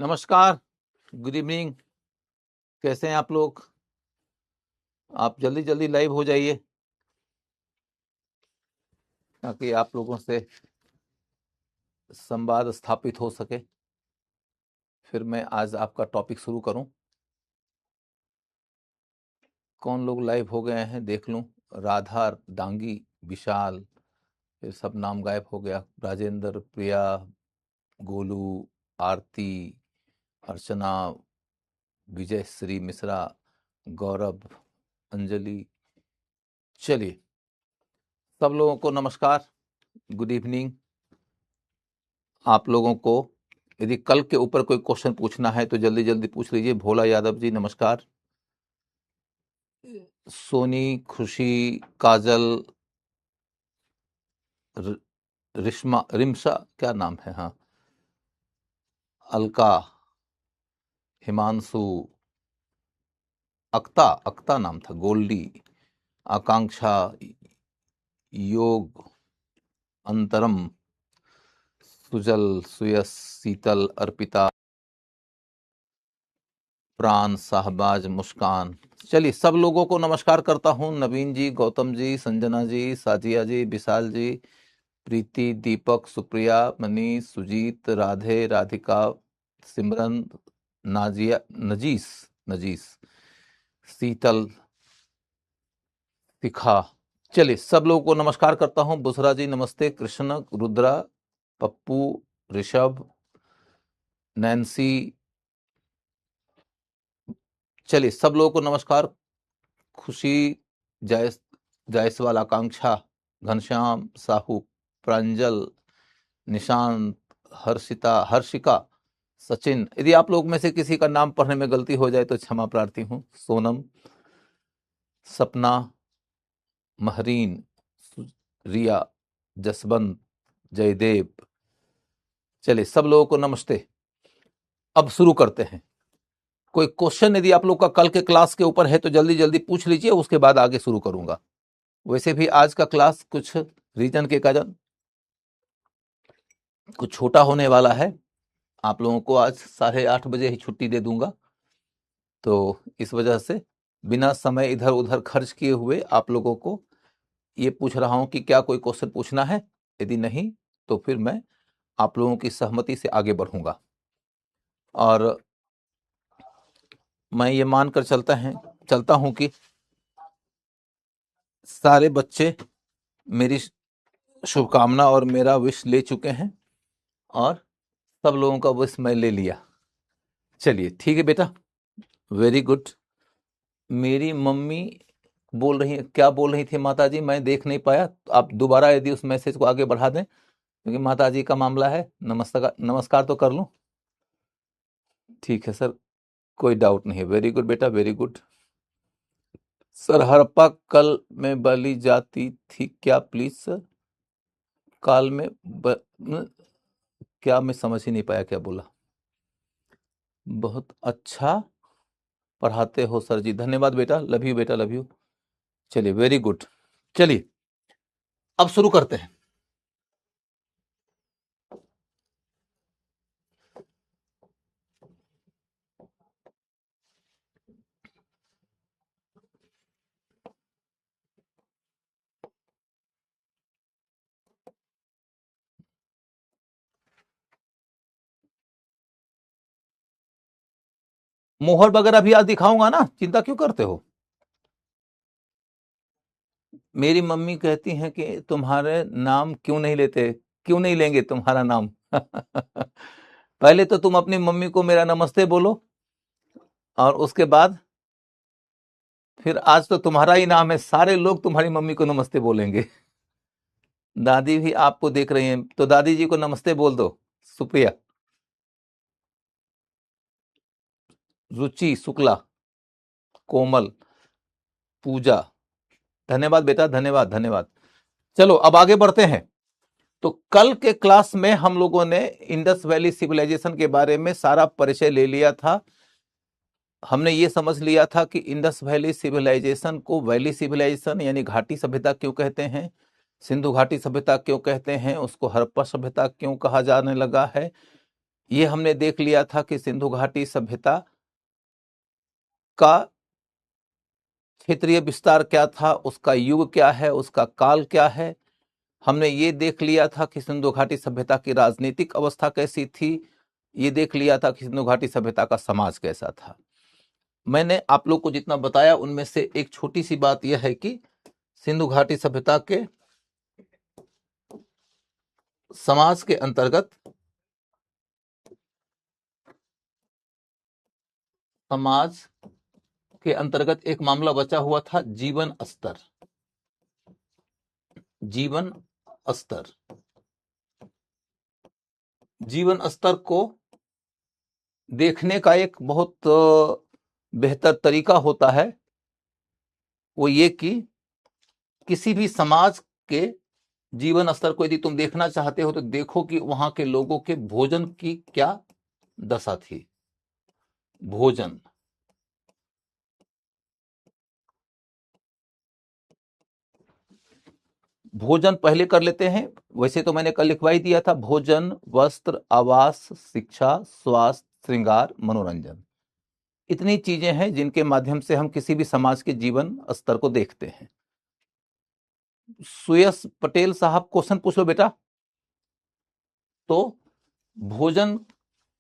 नमस्कार, good evening. कैसे हैं आप लोग? आप जल्दी जल्दी लाइव हो जाइए ताकि आप लोगों से संवाद स्थापित हो सके। फिर मैं आज आपका टॉपिक शुरू करूं। कौन लोग लाइव हो गए हैं देख लूं। राधा, डांगी, विशाल, फिर सब नाम गायब हो गया। राजेंद्र, प्रिया, गोलू, आरती, अर्चना, विजय श्री मिश्रा, गौरव, अंजलि। चलिए, सब लोगों को नमस्कार, गुड इवनिंग। आप लोगों को यदि कल के ऊपर कोई क्वेश्चन पूछना है तो जल्दी जल्दी पूछ लीजिए। भोला यादव जी नमस्कार। सोनी, खुशी, काजल, रिमशा, क्या नाम है? हाँ, अलका, हिमांशु, अक्ता, अक्ता नाम था, गोल्डी, आकांक्षा, योग, अंतरम, सुजल, सुयस, शीतल, अर्पिता, प्राण, शाहबाज, मुस्कान। चलिए, सब लोगों को नमस्कार करता हूँ। नवीन जी, गौतम जी, संजना जी, साजिया जी, विशाल जी, प्रीति, दीपक, सुप्रिया, मनीष, सुजीत, राधे, राधिका, सिमरन, नाजिया, नजीस, नजीस, शीतल, शिखा। चलिए, सब लोगों को नमस्कार करता हूँ। बुसरा जी नमस्ते, कृष्ण, रुद्रा, पप्पू, ऋषभ, नैन्सी। चलिए, सब लोगों को नमस्कार। खुशी, जायसवाल, आकांक्षा, घनश्याम, साहू, प्रांजल, निशांत, हर्षिता, हर्षिका, सचिन। यदि आप लोग में से किसी का नाम पढ़ने में गलती हो जाए तो क्षमा प्रार्थी हूं। सोनम, सपना, महरीन, रिया, जसवंत, जयदेव। चलिए, सब लोगों को नमस्ते। अब शुरू करते हैं। कोई क्वेश्चन यदि आप लोग का कल के क्लास के ऊपर है तो जल्दी जल्दी पूछ लीजिए, उसके बाद आगे शुरू करूंगा। वैसे भी आज का क्लास कुछ रीजन के कारण कुछ छोटा होने वाला है। आप लोगों को आज 8:30 बजे ही छुट्टी दे दूंगा, तो इस वजह से बिना समय इधर उधर खर्च किए हुए आप लोगों को ये पूछ रहा हूं कि क्या कोई क्वेश्चन पूछना है। यदि नहीं तो फिर मैं आप लोगों की सहमति से आगे बढ़ूंगा। और मैं ये मानकर चलता हूं कि सारे बच्चे मेरी शुभकामना और मेरा विश ले चुके हैं और सब लोगों का विश मैं ले लिया। चलिए, ठीक है बेटा, वेरी गुड। मेरी मम्मी बोल रही है, क्या बोल रही थी माता जी? मैं देख नहीं पाया, तो आप दोबारा यदि उस मैसेज को आगे बढ़ा दें, क्योंकि माता जी का मामला है। नमस्कार, नमस्कार तो कर लूं। ठीक है सर, कोई डाउट नहीं है। वेरी गुड बेटा, वेरी गुड। सर, हड़प्पा कल में बली जाती थी क्या? प्लीज सर, काल में क्या? मैं समझ ही नहीं पाया क्या बोला। बहुत अच्छा पढ़ाते हो सर जी, धन्यवाद बेटा, लव यू बेटा, लव यू। चलिए, वेरी गुड। चलिए, अब शुरू करते हैं। मोहर वगैरह भी आज दिखाऊंगा ना, चिंता क्यों करते हो? मेरी मम्मी कहती हैं कि तुम्हारे नाम क्यों नहीं लेते, क्यों नहीं लेंगे तुम्हारा नाम? पहले तो तुम अपनी मम्मी को मेरा नमस्ते बोलो, और उसके बाद फिर आज तो तुम्हारा ही नाम है, सारे लोग तुम्हारी मम्मी को नमस्ते बोलेंगे। दादी भी आपको देख रही हैं, तो दादी जी को नमस्ते बोल दो। सुप्रिया, रुचि शुक्ला, कोमल, पूजा, धन्यवाद बेटा, धन्यवाद धन्यवाद। चलो, अब आगे बढ़ते हैं। तो कल के क्लास में हम लोगों ने इंडस वैली सिविलाइजेशन के बारे में सारा परिचय ले लिया था। हमने ये समझ लिया था कि इंडस वैली सिविलाइजेशन को वैली सिविलाइजेशन यानी घाटी सभ्यता क्यों कहते हैं, सिंधु घाटी सभ्यता क्यों कहते हैं, उसको हड़प्पा सभ्यता क्यों कहा जाने लगा है, ये हमने देख लिया था कि सिंधु घाटी सभ्यता का क्षेत्रीय विस्तार क्या था, उसका युग क्या है, उसका काल क्या है। हमने ये देख लिया था कि सिंधु घाटी सभ्यता की राजनीतिक अवस्था कैसी थी। ये देख लिया था कि सिंधु घाटी सभ्यता का समाज कैसा था। मैंने आप लोग को जितना बताया उनमें से एक छोटी सी बात यह है कि सिंधु घाटी सभ्यता के समाज के अंतर्गत एक मामला बचा हुआ था, जीवन स्तर। जीवन स्तर जीवन स्तर को देखने का एक बहुत बेहतर तरीका होता है, वो ये कि किसी भी समाज के जीवन स्तर को यदि तुम देखना चाहते हो तो देखो कि वहां के लोगों के भोजन की क्या दशा थी। भोजन, भोजन पहले कर लेते हैं। वैसे तो मैंने कल लिखवा ही दिया था, भोजन, वस्त्र, आवास, शिक्षा, स्वास्थ्य, श्रृंगार, मनोरंजन। इतनी चीजें हैं जिनके माध्यम से हम किसी भी समाज के जीवन स्तर को देखते हैं। सुयश पटेल साहब क्वेश्चन पूछ लो बेटा। तो भोजन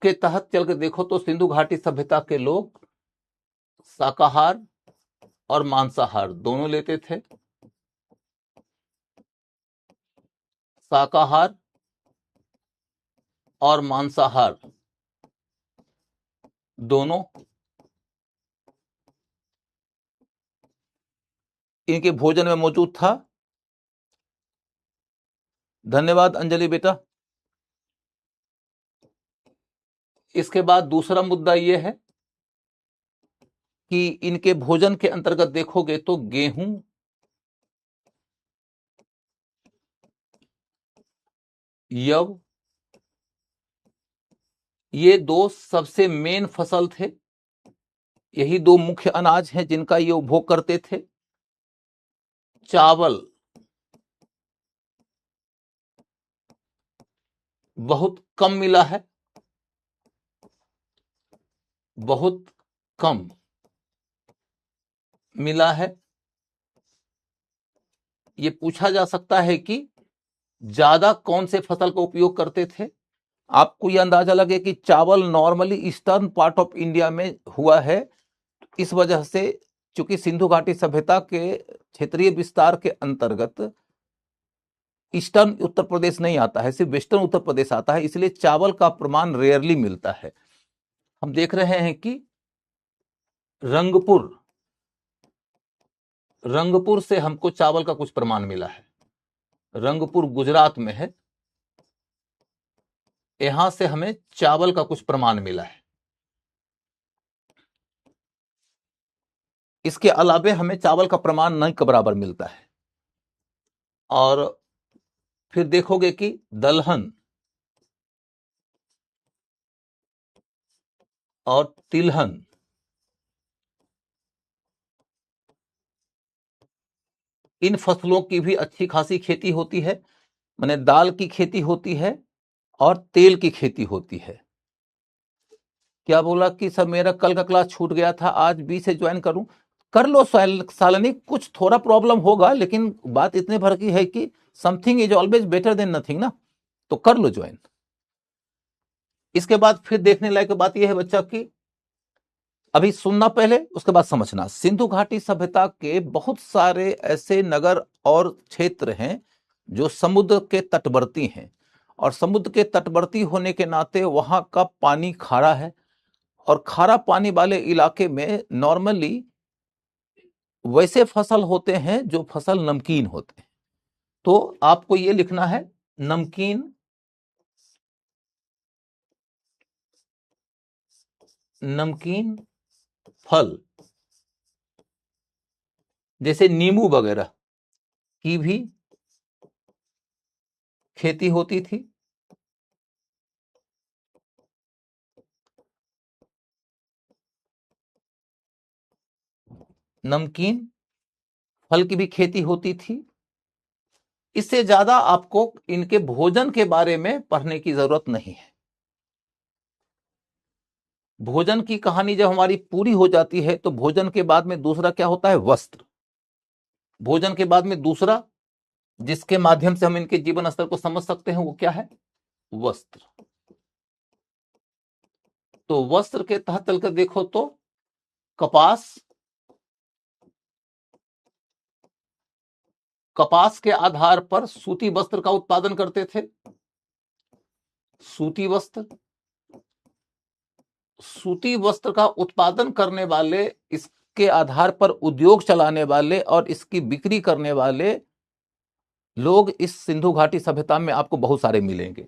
के तहत चल के देखो तो सिंधु घाटी सभ्यता के लोग शाकाहार और मांसाहार दोनों लेते थे। शाकाहार और मांसाहार दोनों इनके भोजन में मौजूद था। धन्यवाद अंजलि बेटा। इसके बाद दूसरा मुद्दा यह है कि इनके भोजन के अंतर्गत देखोगे तो गेहूं, यव, ये दो सबसे मेन फसल थे। यही दो मुख्य अनाज हैं जिनका ये उपभोग करते थे। चावल बहुत कम मिला है, बहुत कम मिला है। ये पूछा जा सकता है कि ज्यादा कौन से फसल का उपयोग करते थे। आपको यह अंदाजा लगे कि चावल normally eastern part of India में हुआ है। इस वजह से चूंकि सिंधु घाटी सभ्यता के क्षेत्रीय विस्तार के अंतर्गत ईस्टर्न उत्तर प्रदेश नहीं आता है, सिर्फ वेस्टर्न उत्तर प्रदेश आता है, इसलिए चावल का प्रमाण रेयरली मिलता है। हम देख रहे हैं कि रंगपुर से हमको चावल का कुछ प्रमाण मिला है। रंगपुर गुजरात में है, यहां से हमें चावल का कुछ प्रमाण मिला है। इसके अलावे हमें चावल का प्रमाण नहीं के बराबर मिलता है। और फिर देखोगे कि दलहन और तिलहन, इन फसलों की भी अच्छी खासी खेती होती है। माने दाल की खेती होती है और तेल की खेती होती है। क्या बोला कि सर मेरा कल का क्लास छूट गया था, आज बी से ज्वाइन करूं? कर लो सालनी, कुछ थोड़ा प्रॉब्लम होगा लेकिन बात इतने भर की है कि something is always better than nothing ना, तो कर लो ज्वाइन। इसके बाद फिर देखने लायक बात यह है बच्चा कि अभी सुनना पहले, उसके बाद समझना। सिंधु घाटी सभ्यता के बहुत सारे ऐसे नगर और क्षेत्र हैं जो समुद्र के तटवर्ती हैं, और समुद्र के तटवर्ती होने के नाते वहां का पानी खारा है, और खारा पानी वाले इलाके में नॉर्मली वैसे फसल होते हैं जो फसल नमकीन होते हैं। तो आपको ये लिखना है नमकीन, नमकीन फल, जैसे नींबू वगैरह की भी खेती होती थी। नमकीन फल की भी खेती होती थी। इससे ज्यादा आपको इनके भोजन के बारे में पढ़ने की जरूरत नहीं है। भोजन की कहानी जब हमारी पूरी हो जाती है तो भोजन के बाद में दूसरा क्या होता है? वस्त्र। भोजन के बाद में दूसरा जिसके माध्यम से हम इनके जीवन स्तर को समझ सकते हैं वो क्या है? वस्त्र। तो वस्त्र के तहत चलकर देखो तो कपास, कपास के आधार पर सूती वस्त्र का उत्पादन करते थे। सूती वस्त्र, सूती वस्त्र का उत्पादन करने वाले, इसके आधार पर उद्योग चलाने वाले और इसकी बिक्री करने वाले लोग इस सिंधु घाटी सभ्यता में आपको बहुत सारे मिलेंगे।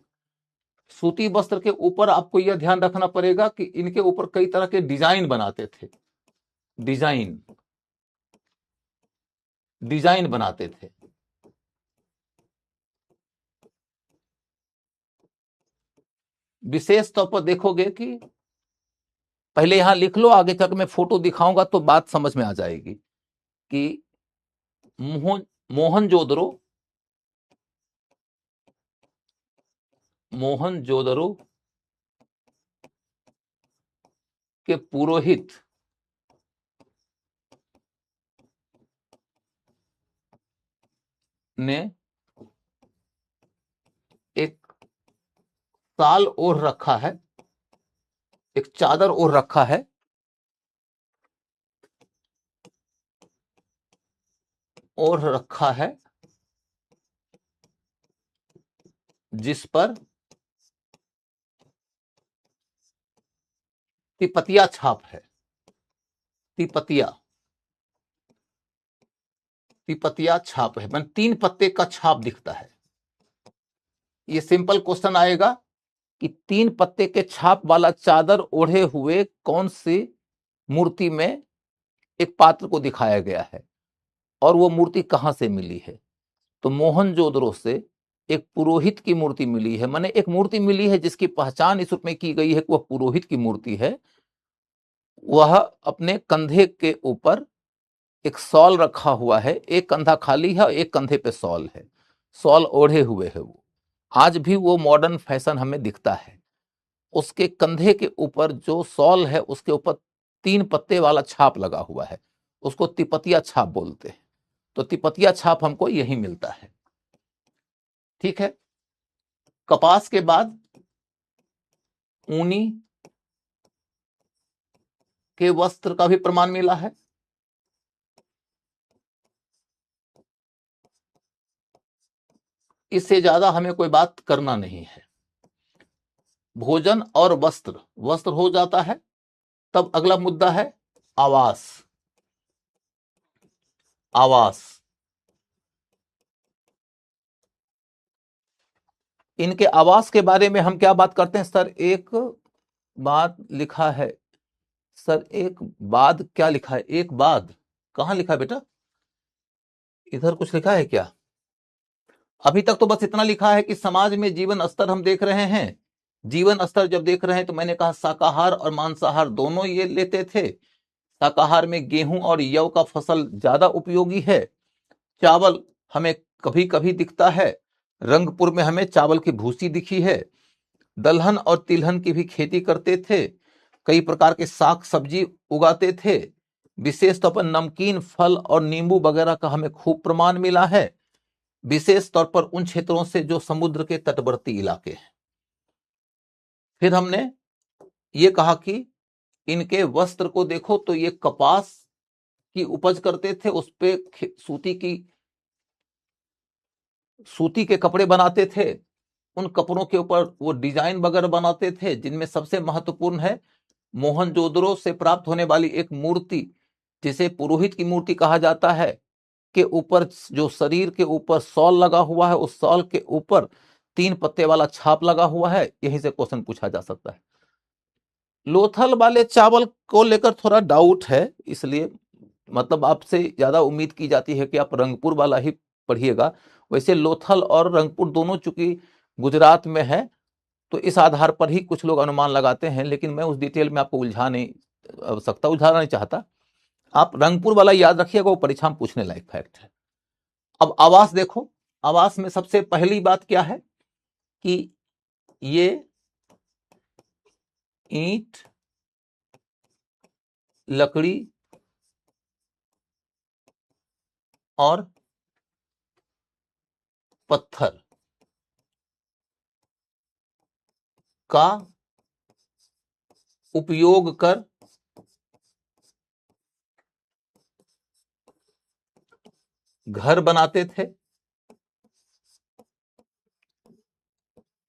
सूती वस्त्र के ऊपर आपको यह ध्यान रखना पड़ेगा कि इनके ऊपर कई तरह के डिजाइन बनाते थे। डिजाइन, डिजाइन बनाते थे। विशेष तौर पर देखोगे कि पहले यहां लिख लो, आगे चल मैं फोटो दिखाऊंगा तो बात समझ में आ जाएगी कि मोहनजोदड़ो, मोहनजोदड़ो के पुरोहित ने एक शाल ओढ़ रखा है, एक चादर ओढ़ रखा है, ओढ़ रखा है, जिस पर तिपतिया छाप है। तिपतिया, तिपतिया छाप है, मतलब 3 पत्ते का छाप दिखता है। ये सिंपल क्वेश्चन आएगा कि 3 पत्ते के छाप वाला चादर ओढ़े हुए कौन सी मूर्ति में एक पात्र को दिखाया गया है और वो मूर्ति कहां से मिली है? तो मोहनजोदड़ो से एक पुरोहित की मूर्ति मिली है, माने एक मूर्ति मिली है जिसकी पहचान इस रूप में की गई है कि वह पुरोहित की मूर्ति है। वह अपने कंधे के ऊपर एक शॉल रखा हुआ है, एक कंधा खाली है और एक कंधे पे शॉल है, शॉल ओढ़े हुए है। वो आज भी वो मॉडर्न फैशन हमें दिखता है। उसके कंधे के ऊपर जो शॉल है उसके ऊपर 3 पत्ते वाला छाप लगा हुआ है, उसको तिपतिया छाप बोलते हैं। तो तिपतिया छाप हमको यही मिलता है। ठीक है। कपास के बाद ऊनी के वस्त्र का भी प्रमाण मिला है। इससे ज्यादा हमें कोई बात करना नहीं है। भोजन और वस्त्र, वस्त्र हो जाता है, तब अगला मुद्दा है आवास। आवास, इनके आवास के बारे में हम क्या बात करते हैं सर? एक बात लिखा है सर, एक बाद क्या लिखा है? एक बाद कहां लिखा है बेटा? इधर कुछ लिखा है क्या? अभी तक तो बस इतना लिखा है कि समाज में जीवन स्तर हम देख रहे हैं। जीवन स्तर जब देख रहे हैं तो मैंने कहा शाकाहार और मांसाहार दोनों ये लेते थे। शाकाहार में गेहूं और यव का फसल ज्यादा उपयोगी है। चावल हमें कभी कभी दिखता है, रंगपुर में हमें चावल की भूसी दिखी है। दलहन और तिलहन की भी खेती करते थे। कई प्रकार के साग सब्जी उगाते थे। विशेष तौर पर नमकीन फल और नींबू वगैरह का हमें खूब प्रमाण मिला है, विशेष तौर पर उन क्षेत्रों से जो समुद्र के तटवर्ती इलाके हैं। फिर हमने ये कहा कि इनके वस्त्र को देखो तो ये कपास की उपज करते थे, उस पे सूती के कपड़े बनाते थे। उन कपड़ों के ऊपर वो डिजाइन वगैरह बनाते थे, जिनमें सबसे महत्वपूर्ण है मोहनजोदड़ो से प्राप्त होने वाली एक मूर्ति जिसे पुरोहित की मूर्ति कहा जाता है, के ऊपर जो शरीर के ऊपर शॉल लगा हुआ है, उस शॉल के ऊपर 3 पत्ते वाला छाप लगा हुआ है। यहीं से क्वेश्चन पूछा जा सकता है। लोथल वाले चावल को लेकर थोड़ा डाउट है, इसलिए मतलब आपसे ज्यादा उम्मीद की जाती है कि आप रंगपुर वाला ही पढ़िएगा। वैसे लोथल और रंगपुर दोनों चूंकि गुजरात में है तो इस आधार पर ही कुछ लोग अनुमान लगाते हैं, लेकिन मैं उस डिटेल में आपको उलझाना नहीं चाहता। आप रंगपुर वाला याद रखिएगा, वो परीक्षा में पूछने लायक फैक्ट है। अब आवास देखो, आवास में सबसे पहली बात क्या है कि ये ईंट लकड़ी और पत्थर का उपयोग कर घर बनाते थे।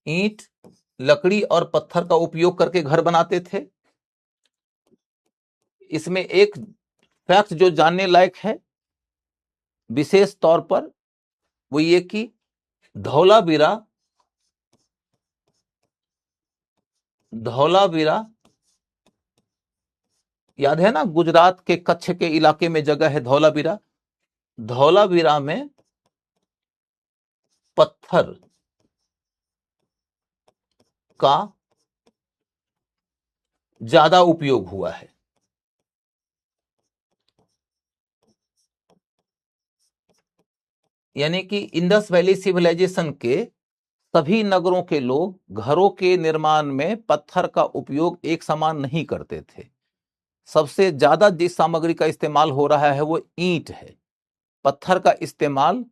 ईंट, लकड़ी और पत्थर का उपयोग करके घर बनाते थे। इसमें एक फैक्ट जो जानने लायक है विशेष तौर पर, वो ये कि धौलावीरा याद है ना, गुजरात के कच्छ के इलाके में जगह है धौलावीरा। धौलावीरा में पत्थर का ज्यादा उपयोग हुआ है। यानी कि इंडस वैली सिविलाइजेशन के सभी नगरों के लोग घरों के निर्माण में पत्थर का उपयोग एक समान नहीं करते थे। सबसे ज्यादा जिस सामग्री का इस्तेमाल हो रहा है वो ईंट है। पत्थर का इस्तेमाल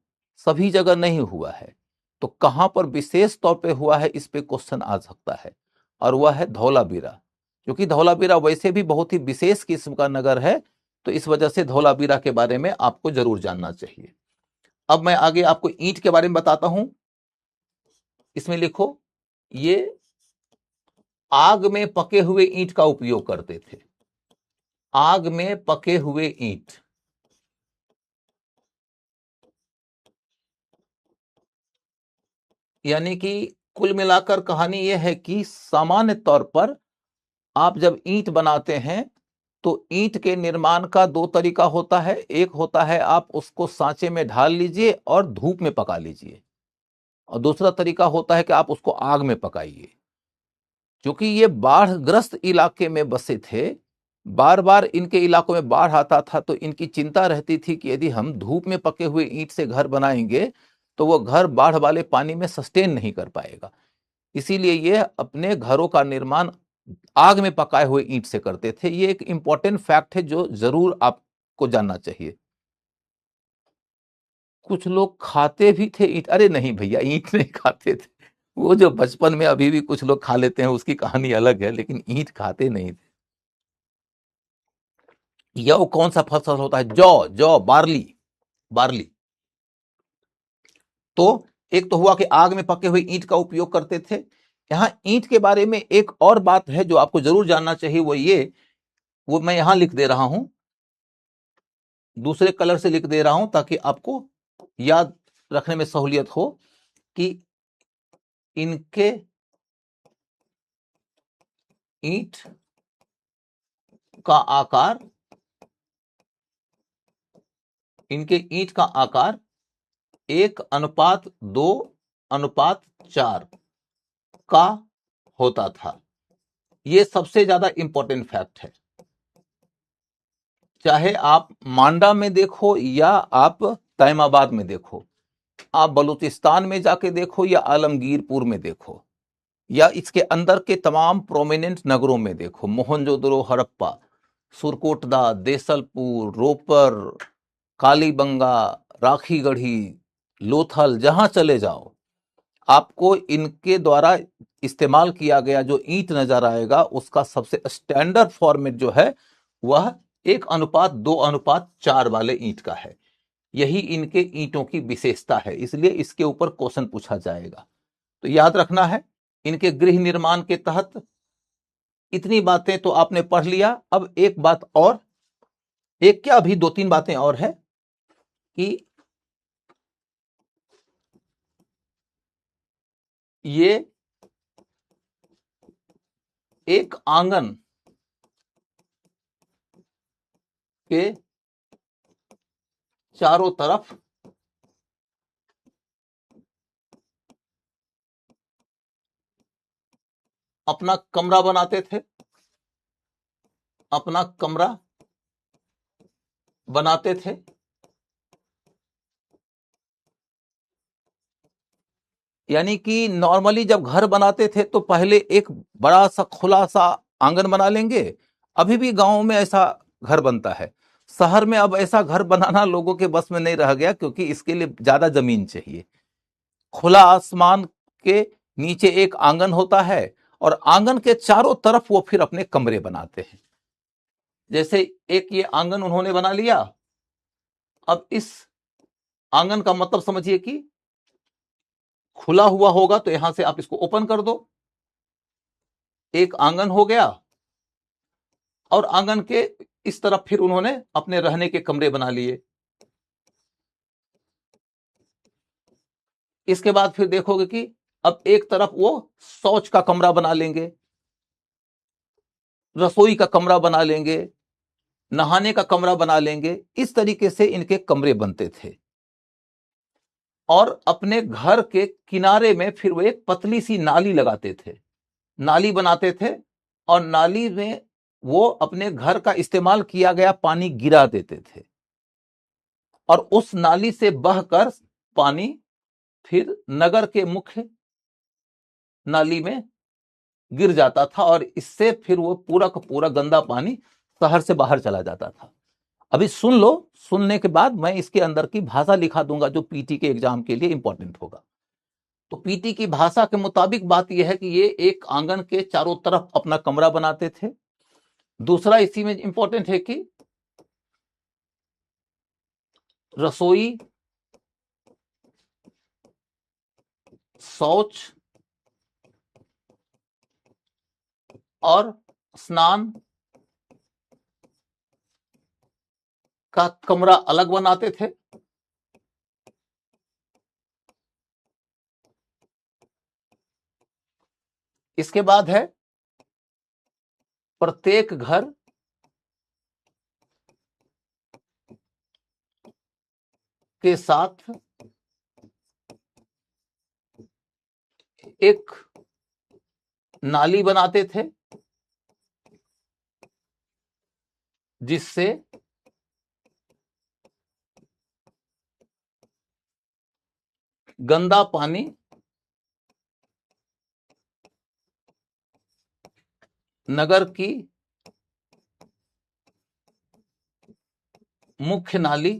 सभी जगह नहीं हुआ है। तो कहां पर विशेष तौर पे हुआ है, इस पे क्वेश्चन आ सकता है, और वह है धौलावीरा। क्योंकि धौलावीरा वैसे भी बहुत ही विशेष किस्म का नगर है, तो इस वजह से धौलावीरा के बारे में आपको जरूर जानना चाहिए। अब मैं आगे आपको ईंट के बारे में बताता हूं। इसमें लिखो, ये आग में पके हुए ईंट का उपयोग करते थे। आग में पके हुए ईंट। यानी कि कुल मिलाकर कहानी यह है कि सामान्य तौर पर आप जब ईंट बनाते हैं तो ईंट के निर्माण का दो तरीका होता है। एक होता है आप उसको सांचे में ढाल लीजिए और धूप में पका लीजिए, और दूसरा तरीका होता है कि आप उसको आग में पकाइए। क्योंकि ये बाढ़ग्रस्त इलाके में बसे थे, बार बार इनके इलाकों में बाढ़ आता था, तो इनकी चिंता रहती थी कि यदि हम धूप में पके हुए ईंट से घर बनाएंगे तो वो घर बाढ़ वाले पानी में सस्टेन नहीं कर पाएगा। इसीलिए ये अपने घरों का निर्माण आग में पकाए हुए ईंट से करते थे। ये एक इंपॉर्टेंट फैक्ट है जो जरूर आपको जानना चाहिए। कुछ लोग खाते भी थे ईंट। अरे नहीं भैया, ईंट नहीं खाते थे। वो जो बचपन में अभी भी कुछ लोग खा लेते हैं उसकी कहानी अलग है, लेकिन ईंट खाते नहीं थे। यह कौन सा फसल होता है? जौ, जौ, बार्ली। बार्ली। तो एक तो हुआ कि आग में पके हुए ईंट का उपयोग करते थे। यहां ईंट के बारे में एक और बात है जो आपको जरूर जानना चाहिए, वो ये, वो मैं यहां लिख दे रहा हूं, दूसरे कलर से लिख दे रहा हूं ताकि आपको याद रखने में सहूलियत हो, कि इनके ईंट का आकार, इनके ईंट का आकार 1:2:4 का होता था। यह सबसे ज्यादा इंपॉर्टेंट फैक्ट है। चाहे आप मांडा में देखो या आप तैमाबाद में देखो, आप बलूचिस्तान में जाके देखो या आलमगीरपुर में देखो, या इसके अंदर के तमाम प्रोमिनेंट नगरों में देखो, मोहनजोदड़ो, हड़प्पा, सुरकोटदा, देसलपुर, रोपर, कालीबंगा, राखीगढ़ी, लोथल, जहां चले जाओ आपको इनके द्वारा इस्तेमाल किया गया जो ईंट नजर आएगा, उसका सबसे स्टैंडर्ड फॉर्मेट जो है वह 1:2:4 वाले ईंट का है। यही इनके ईंटों की विशेषता है, इसलिए इसके ऊपर क्वेश्चन पूछा जाएगा। तो याद रखना है, इनके गृह निर्माण के तहत इतनी बातें तो आपने पढ़ लिया। अब एक बात और, एक क्या अभी 2-3 बातें और है, कि ये एक आंगन के चारों तरफ अपना कमरा बनाते थे, अपना कमरा बनाते थे। यानी कि नॉर्मली जब घर बनाते थे तो पहले एक बड़ा सा खुला सा आंगन बना लेंगे। अभी भी गांव में ऐसा घर बनता है। शहर में अब ऐसा घर बनाना लोगों के बस में नहीं रह गया, क्योंकि इसके लिए ज्यादा जमीन चाहिए। खुला आसमान के नीचे एक आंगन होता है, और आंगन के चारों तरफ वो फिर अपने कमरे बनाते हैं। जैसे एक ये आंगन उन्होंने बना लिया। अब इस आंगन का मतलब समझिए कि खुला हुआ होगा, तो यहां से आप इसको ओपन कर दो, एक आंगन हो गया। और आंगन के इस तरफ फिर उन्होंने अपने रहने के कमरे बना लिए। इसके बाद फिर देखोगे कि अब एक तरफ वो शौच का कमरा बना लेंगे, रसोई का कमरा बना लेंगे, नहाने का कमरा बना लेंगे। इस तरीके से इनके कमरे बनते थे। और अपने घर के किनारे में फिर वो एक पतली सी नाली लगाते थे, नाली बनाते थे, और नाली में वो अपने घर का इस्तेमाल किया गया पानी गिरा देते थे, और उस नाली से बहकर पानी फिर नगर के मुख्य नाली में गिर जाता था, और इससे फिर वो पूरा का पूरा गंदा पानी शहर से बाहर चला जाता था। अभी सुन लो, सुनने के बाद मैं इसके अंदर की भाषा लिखा दूंगा, जो पीटी के एग्जाम के लिए इंपॉर्टेंट होगा। तो पीटी की भाषा के मुताबिक बात यह है कि ये एक आंगन के चारों तरफ अपना कमरा बनाते थे। दूसरा इसी में इंपॉर्टेंट है कि रसोई, शौच और स्नान का कमरा अलग बनाते थे। इसके बाद है प्रत्येक घर के साथ एक नाली बनाते थे, जिससे गंदा पानी नगर की मुख्य नाली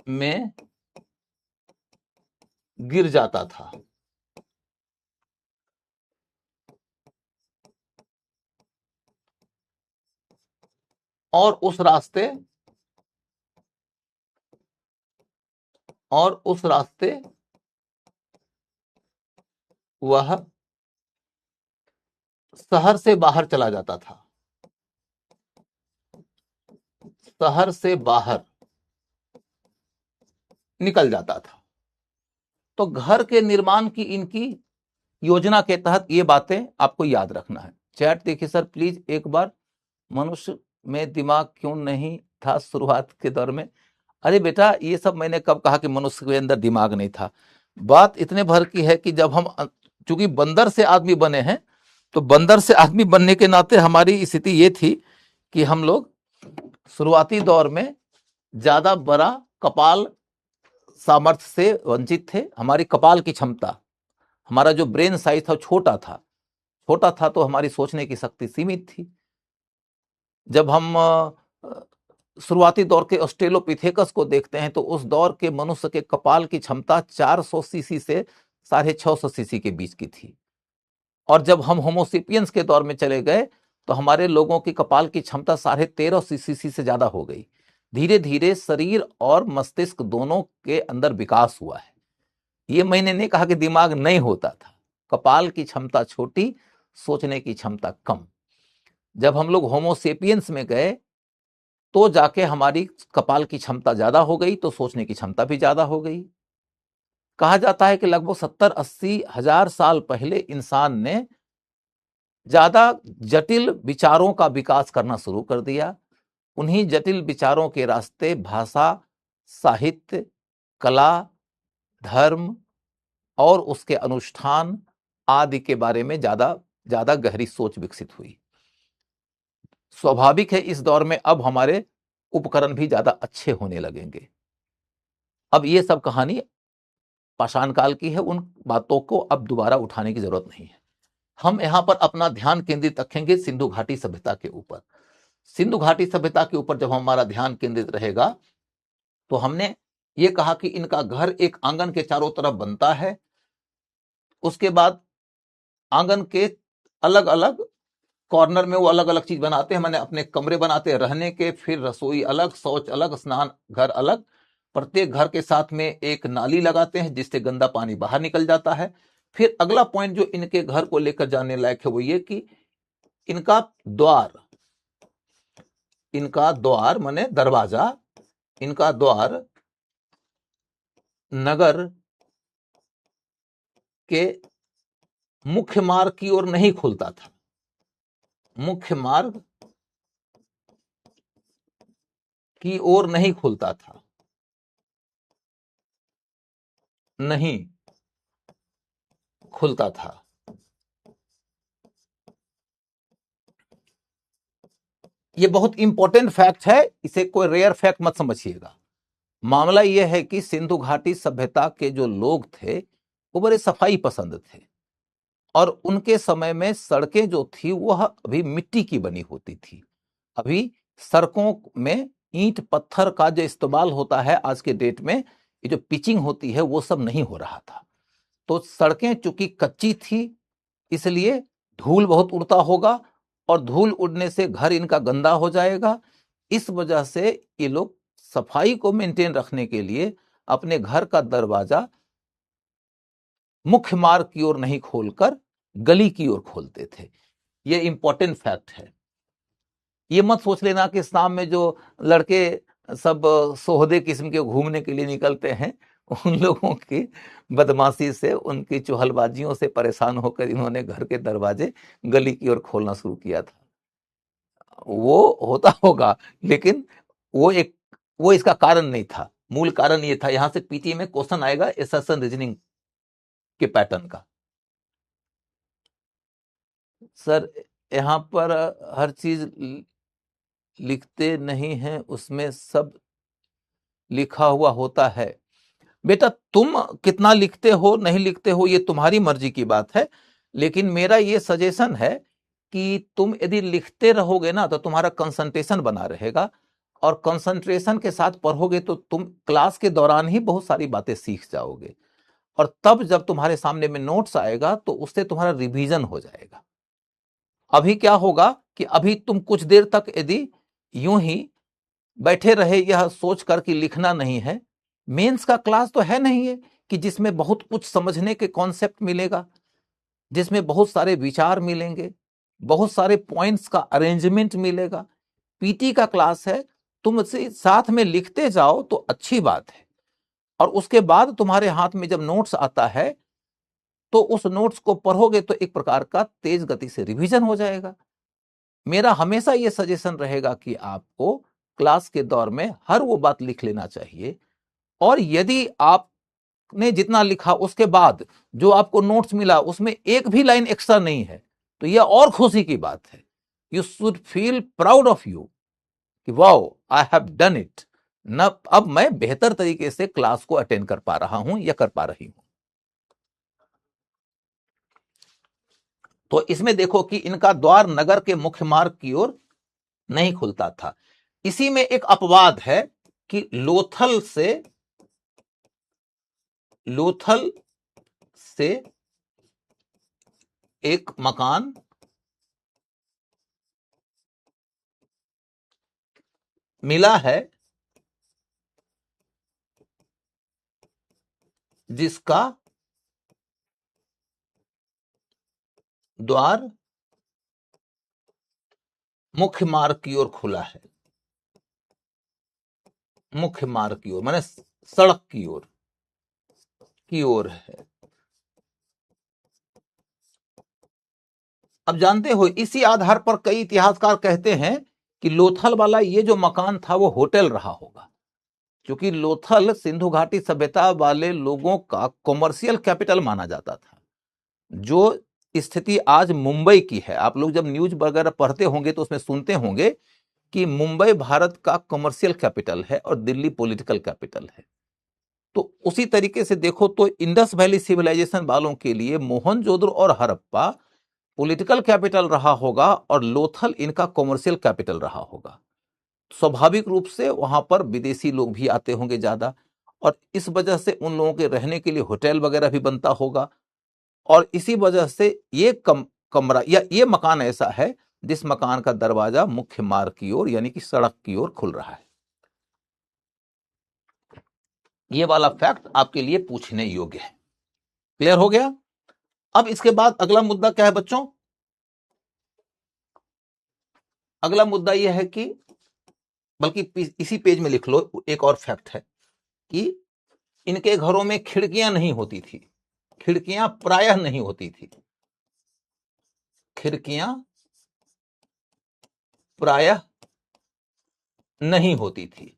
में गिर जाता था। और उस रास्ते वह शहर से बाहर चला जाता था, शहर से बाहर निकल जाता था। तो घर के निर्माण की इनकी योजना के तहत ये बातें आपको याद रखना है। चैट देखिए सर प्लीज एक बार, मनुष्य में दिमाग क्यों नहीं था शुरुआत के दौर में? अरे बेटा, ये सब मैंने कब कहा कि मनुष्य के अंदर दिमाग नहीं था? बात इतने भर की है कि जब हम चूंकि बंदर से आदमी बने हैं, तो बंदर से आदमी बनने के नाते हमारी स्थिति ये थी कि हम लोग शुरुआती दौर में ज्यादा बड़ा कपाल सामर्थ्य से वंचित थे। हमारी कपाल की क्षमता, हमारा जो ब्रेन साइज था छोटा था, छोटा था, तो हमारी सोचने की शक्ति सीमित थी। जब हम शुरुआती दौर के ऑस्ट्रेलोपिथेकस को देखते हैं, तो उस दौर के मनुष्य के कपाल की क्षमता 400 सीसी से 650 सीसी के बीच की थी। और जब हम होमोसेपियंस के दौर में चले गए, तो हमारे लोगों की कपाल की क्षमता 13.5 सीसी से ज्यादा हो गई। धीरे धीरे शरीर और मस्तिष्क दोनों के अंदर विकास हुआ है। ये मैंने नहीं कहा कि दिमाग नहीं होता था, कपाल की क्षमता छोटी, सोचने की क्षमता कम। जब हम लोग होमोसेपियंस में गए, तो जाके हमारी कपाल की क्षमता ज्यादा हो गई, तो सोचने की क्षमता भी ज्यादा हो गई। कहा जाता है कि लगभग 70-80 हजार साल पहले इंसान ने ज्यादा जटिल विचारों का विकास करना शुरू कर दिया। उन्हीं जटिल विचारों के रास्ते भाषा, साहित्य, कला, धर्म और उसके अनुष्ठान आदि के बारे में ज्यादा गहरी सोच विकसित हुई। स्वाभाविक है इस दौर में अब हमारे उपकरण भी ज्यादा अच्छे होने लगेंगे। अब ये सब कहानी पाषाण काल की है, उन बातों को अब दोबारा उठाने की जरूरत नहीं है। हम यहाँ पर अपना ध्यान केंद्रित रखेंगे सिंधु घाटी सभ्यता के ऊपर। सिंधु घाटी सभ्यता के ऊपर जब हमारा ध्यान केंद्रित रहेगा तो हमने ये कहा कि इनका घर एक आंगन के चारों तरफ बनता है। उसके बाद आंगन के अलग अलग कॉर्नर में वो अलग अलग चीज बनाते हैं, मैंने अपने कमरे बनाते हैं रहने के, फिर रसोई अलग, शौच अलग, स्नान घर अलग। प्रत्येक घर के साथ में एक नाली लगाते हैं जिससे गंदा पानी बाहर निकल जाता है। फिर अगला पॉइंट जो इनके घर को लेकर जाने लायक है वो ये कि इनका द्वार माने दरवाजा, इनका द्वार नगर के मुख्य मार्ग की ओर नहीं खुलता था। मुख्य मार्ग की ओर नहीं खुलता था, नहीं खुलता था। ये बहुत इंपॉर्टेंट फैक्ट है, इसे कोई रेयर फैक्ट मत समझिएगा। मामला यह है कि सिंधु घाटी सभ्यता के जो लोग थे वो बड़े सफाई पसंद थे, और उनके समय में सड़कें जो थी वह अभी मिट्टी की बनी होती थी। अभी सड़कों में ईंट पत्थर का जो इस्तेमाल होता है आज के डेट में, ये जो पिचिंग होती है वो सब नहीं हो रहा था। तो सड़कें चूंकि कच्ची थी इसलिए धूल बहुत उड़ता होगा, और धूल उड़ने से घर इनका गंदा हो जाएगा। इस वजह से ये लोग सफाई को मेंटेन रखने के लिए अपने घर का दरवाजा मुख्य मार्ग की ओर नहीं खोलकर गली की ओर खोलते थे। ये इंपॉर्टेंट फैक्ट है। ये मत सोच लेना कि शाम में जो लड़के सब सोहदे किस्म के घूमने के लिए निकलते हैं उन लोगों की बदमाशी से, उनकी चुहलबाजियों से परेशान होकर इन्होंने घर के दरवाजे गली की ओर खोलना शुरू किया था। वो होता होगा, लेकिन वो इसका कारण नहीं था। मूल कारण ये था, यहां से पीटी में क्वेश्चन आएगा एसर्शन रीजनिंग के पैटर्न का। सर यहां पर हर चीज लिखते नहीं हैं, उसमें सब लिखा हुआ होता है। बेटा तुम कितना लिखते हो नहीं लिखते हो ये तुम्हारी मर्जी की बात है, लेकिन मेरा ये सजेशन है कि तुम यदि लिखते रहोगे ना तो तुम्हारा कंसंट्रेशन बना रहेगा, और कंसंट्रेशन के साथ पढ़ोगे तो तुम क्लास के दौरान ही बहुत सारी बातें सीख जाओगे, और तब जब तुम्हारे सामने में नोट्स आएगा तो उससे तुम्हारा रिवीजन हो जाएगा। अभी क्या होगा कि अभी तुम कुछ देर तक यदि यूं ही बैठे रहे यह सोचकर कि लिखना नहीं है, मेंस का क्लास तो है नहीं है कि जिसमें बहुत कुछ समझने के कॉन्सेप्ट मिलेगा, जिसमें बहुत सारे विचार मिलेंगे, बहुत सारे पॉइंट्स का अरेंजमेंट मिलेगा। पीटी का क्लास है, तुम साथ में लिखते जाओ तो अच्छी बात है, और उसके बाद तुम्हारे हाथ में जब नोट्स आता है तो उस नोट्स को पढ़ोगे तो एक प्रकार का तेज गति से रिवीजन हो जाएगा। मेरा हमेशा यह सजेशन रहेगा कि आपको क्लास के दौर में हर वो बात लिख लेना चाहिए, और यदि आपने जितना लिखा उसके बाद जो आपको नोट्स मिला उसमें एक भी लाइन एक्स्ट्रा नहीं है तो यह और खुशी की बात है। You should feel proud of you कि wow I have done it न, अब मैं बेहतर तरीके से क्लास को अटेंड कर पा रहा हूं या कर पा रही हूं। तो इसमें देखो कि इनका द्वार नगर के मुख्य मार्ग की ओर नहीं खुलता था। इसी में एक अपवाद है कि लोथल से एक मकान मिला है जिसका द्वार मुख्य मार्ग की ओर खुला है। मुख्य मार्ग की ओर माने सड़क की ओर है। अब जानते हो इसी आधार पर कई इतिहासकार कहते हैं कि लोथल वाला ये जो मकान था वो होटल रहा होगा, क्योंकि लोथल सिंधु घाटी सभ्यता वाले लोगों का कॉमर्शियल कैपिटल माना जाता था। जो स्थिति आज मुंबई की है, आप लोग जब न्यूज वगैरह पढ़ते होंगे तो उसमें सुनते होंगे कि मुंबई भारत का कॉमर्शियल कैपिटल है और दिल्ली पॉलिटिकल कैपिटल है। तो उसी तरीके से देखो तो इंडस वैली सिविलाइजेशन वालों के लिए मोहनजोदड़ो और हड़प्पा पॉलिटिकल कैपिटल रहा होगा और लोथल इनका कॉमर्शियल कैपिटल रहा होगा। स्वाभाविक रूप से वहां पर विदेशी लोग भी आते होंगे ज्यादा, और इस वजह से उन लोगों के रहने के लिए होटल वगैरह भी बनता होगा, और इसी वजह से ये कमरा या ये मकान ऐसा है जिस मकान का दरवाजा मुख्य मार्ग की ओर यानी कि सड़क की ओर खुल रहा है। ये वाला फैक्ट आपके लिए पूछने योग्य है। क्लियर हो गया? अब इसके बाद अगला मुद्दा क्या है बच्चों? अगला मुद्दा यह है कि, बल्कि इसी पेज में लिख लो, एक और फैक्ट है कि इनके घरों में खिड़कियां नहीं होती थी। खिड़कियां प्रायः नहीं होती थी। खिड़कियां प्रायः नहीं होती थी,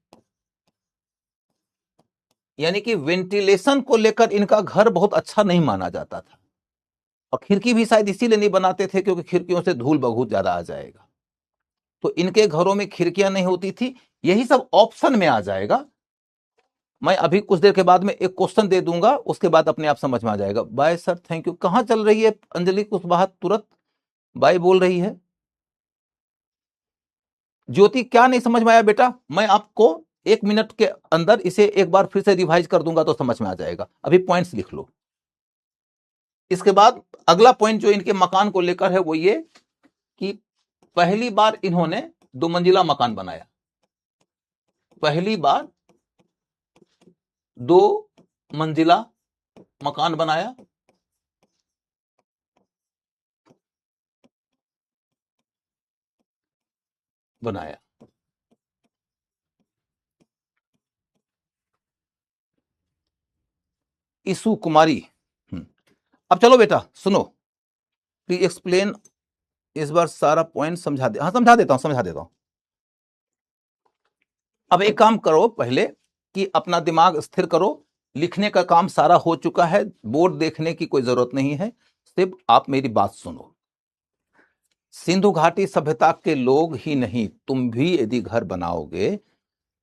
यानी कि वेंटिलेशन को लेकर इनका घर बहुत अच्छा नहीं माना जाता था, और खिड़की भी शायद इसीलिए नहीं बनाते थे क्योंकि खिड़कियों से धूल बहुत ज्यादा आ जाएगा। तो इनके घरों में खिड़कियां नहीं होती थी। यही सब ऑप्शन में आ जाएगा। मैं अभी कुछ देर के बाद में एक क्वेश्चन दे दूंगा, उसके बाद अपने आप समझ में आ जाएगा। Bye sir, thank you. कहां चल रही है अंजलि कुशवाहा? तुरंत बाय बोल रही है। ज्योति, क्या नहीं समझ में आया बेटा? मैं आपको 1 मिनट के अंदर इसे एक बार फिर से रिवाइज कर दूंगा तो समझ में आ जाएगा। अभी पॉइंट्स लिख लो। इसके बाद अगला पॉइंट जो इनके मकान को लेकर है वो ये कि पहली बार इन्होंने 2 मंजिला मकान बनाया। पहली बार 2 मंजिला मकान बनाया। ईसु कुमारी। अब चलो बेटा सुनो, प्लीज एक्सप्लेन। इस बार सारा पॉइंट समझा दे। हाँ, समझा देता हूं। अब एक काम करो पहले कि अपना दिमाग स्थिर करो। लिखने का काम सारा हो चुका है, बोर्ड देखने की कोई जरूरत नहीं है, सिर्फ आप मेरी बात सुनो। सिंधु घाटी सभ्यता के लोग ही नहीं, तुम भी यदि घर बनाओगे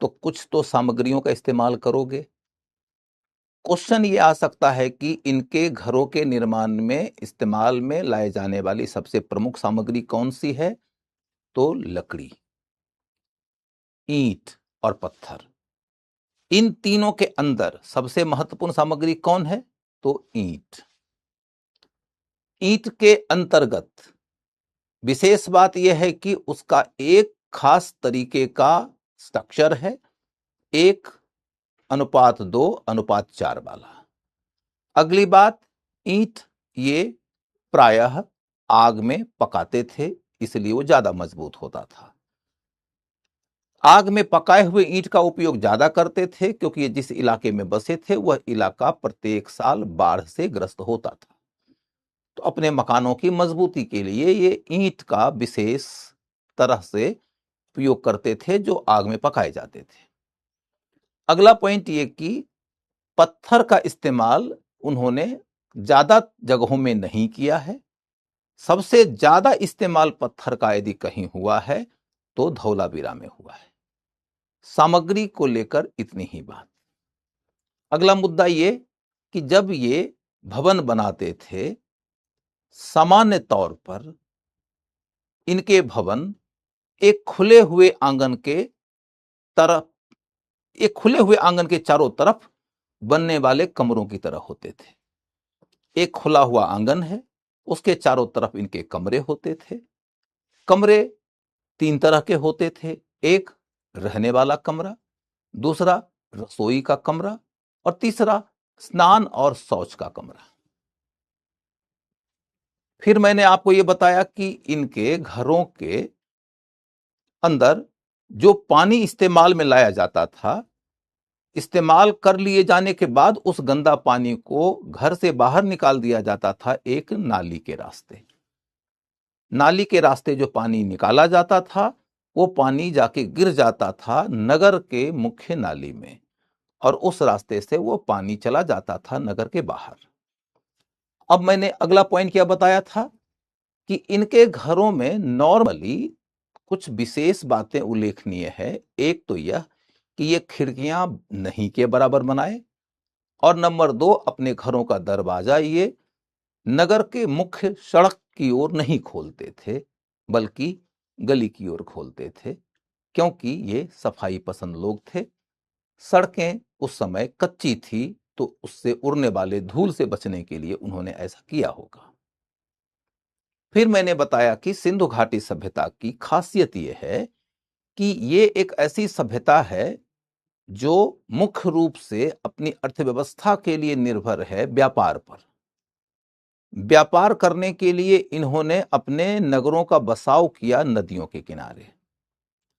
तो कुछ तो सामग्रियों का इस्तेमाल करोगे। क्वेश्चन ये आ सकता है कि इनके घरों के निर्माण में इस्तेमाल में लाए जाने वाली सबसे प्रमुख सामग्री कौन सी है? तो लकड़ी, ईंट और पत्थर। इन तीनों के अंदर सबसे महत्वपूर्ण सामग्री कौन है? तो ईंट। ईंट के अंतर्गत विशेष बात यह है कि उसका एक खास तरीके का स्ट्रक्चर है, 1:2:4 वाला। अगली बात, ईंट ये प्रायः आग में पकाते थे, इसलिए वो ज्यादा मजबूत होता था। आग में पकाए हुए ईंट का उपयोग ज्यादा करते थे क्योंकि ये जिस इलाके में बसे थे वह इलाका प्रत्येक साल बाढ़ से ग्रस्त होता था। तो अपने मकानों की मजबूती के लिए ये ईंट का विशेष तरह से उपयोग करते थे जो आग में पकाए जाते थे। अगला पॉइंट ये कि पत्थर का इस्तेमाल उन्होंने ज्यादा जगहों में नहीं किया है। सबसे ज्यादा इस्तेमाल पत्थर का यदि कहीं हुआ है तो धौलावीरा में हुआ है। सामग्री को लेकर इतनी ही बात। अगला मुद्दा ये कि जब ये भवन बनाते थे, सामान्य तौर पर इनके भवन एक खुले हुए आंगन के चारों तरफ बनने वाले कमरों की तरह होते थे। एक खुला हुआ आंगन है, उसके चारों तरफ इनके कमरे होते थे। कमरे 3 तरह के होते थे, एक रहने वाला कमरा, दूसरा रसोई का कमरा, और तीसरा स्नान और शौच का कमरा। फिर मैंने आपको यह बताया कि इनके घरों के अंदर जो पानी इस्तेमाल में लाया जाता था, इस्तेमाल कर लिए जाने के बाद उस गंदा पानी को घर से बाहर निकाल दिया जाता था एक नाली के रास्ते। नाली के रास्ते जो पानी निकाला जाता था वो पानी जाके गिर जाता था नगर के मुख्य नाली में, और उस रास्ते से वो पानी चला जाता था नगर के बाहर। अब मैंने अगला पॉइंट क्या बताया था कि इनके घरों में नॉर्मली कुछ विशेष बातें उल्लेखनीय है। एक तो यह कि ये खिड़कियां नहीं के बराबर बनाए, और नंबर 2, अपने घरों का दरवाजा ये नगर के मुख्य सड़क की ओर नहीं खोलते थे, बल्कि गली की ओर खोलते थे, क्योंकि ये सफाई पसंद लोग थे। सड़कें उस समय कच्ची थी, तो उससे उड़ने वाले धूल से बचने के लिए उन्होंने ऐसा किया होगा। फिर मैंने बताया कि सिंधु घाटी सभ्यता की खासियत यह है कि ये एक ऐसी सभ्यता है जो मुख्य रूप से अपनी अर्थव्यवस्था के लिए निर्भर है व्यापार पर। व्यापार करने के लिए इन्होंने अपने नगरों का बसाव किया नदियों के किनारे,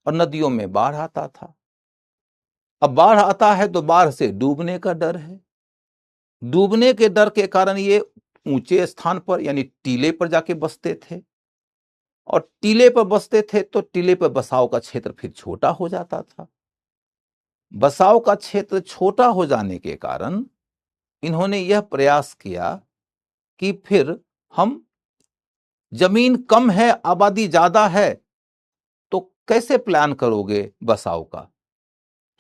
और नदियों में बाढ़ आता था। अब बाढ़ आता है तो बाढ़ से डूबने का डर है। डूबने के डर के कारण ये ऊंचे स्थान पर यानी टीले पर जाके बसते थे, और टीले पर बसते थे तो टीले पर बसाव का क्षेत्र फिर छोटा हो जाता था। बसाव का क्षेत्र छोटा हो जाने के कारण इन्होंने यह प्रयास किया कि फिर हम, जमीन कम है आबादी ज्यादा है, तो कैसे प्लान करोगे बसाव का?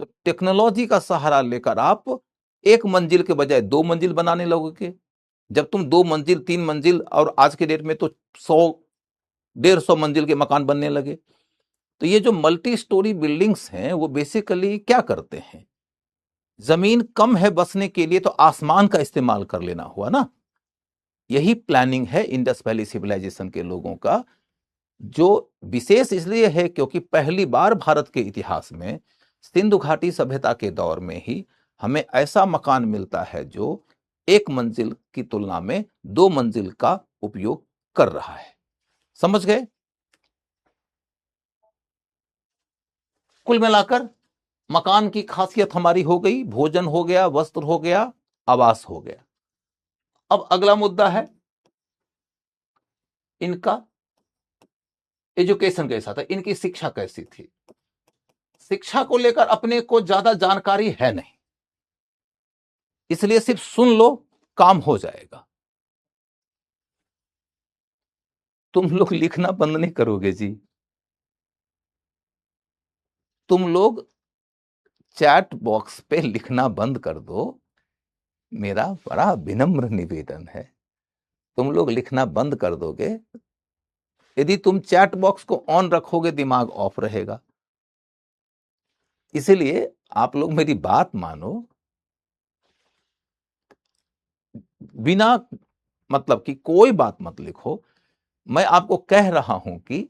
तो टेक्नोलॉजी का सहारा लेकर आप एक मंजिल के बजाय 2 मंजिल बनाने लगोगे। जब तुम 2 मंजिल 3 मंजिल, और आज के डेट में तो 100 150 मंजिल के मकान बनने लगे। तो ये जो मल्टी स्टोरी बिल्डिंग्स हैं वो बेसिकली क्या करते हैं, जमीन कम है बसने के लिए तो आसमान का इस्तेमाल कर लेना हुआ ना। यही प्लानिंग है इंडस वैली सिविलाइजेशन के लोगों का, जो विशेष इसलिए है क्योंकि पहली बार भारत के इतिहास में सिंधु घाटी सभ्यता के दौर में ही हमें ऐसा मकान मिलता है जो 1 मंजिल की तुलना में 2 मंजिल का उपयोग कर रहा है। समझ गए? कुल मिलाकर मकान की खासियत हमारी हो गई, भोजन हो गया, वस्त्र हो गया, आवास हो गया। अब अगला मुद्दा है इनका एजुकेशन कैसा था, इनकी शिक्षा कैसी थी। शिक्षा को लेकर अपने को ज्यादा जानकारी है नहीं, इसलिए सिर्फ सुन लो, काम हो जाएगा। तुम लोग लिखना बंद नहीं करोगे जी। तुम लोग चैट बॉक्स पे लिखना बंद कर दो, मेरा बड़ा विनम्र निवेदन है। तुम लोग लिखना बंद कर दोगे, यदि तुम चैट बॉक्स को ऑन रखोगे दिमाग ऑफ रहेगा। इसलिए आप लोग मेरी बात मानो, बिना मतलब कि कोई बात मत लिखो। मैं आपको कह रहा हूं कि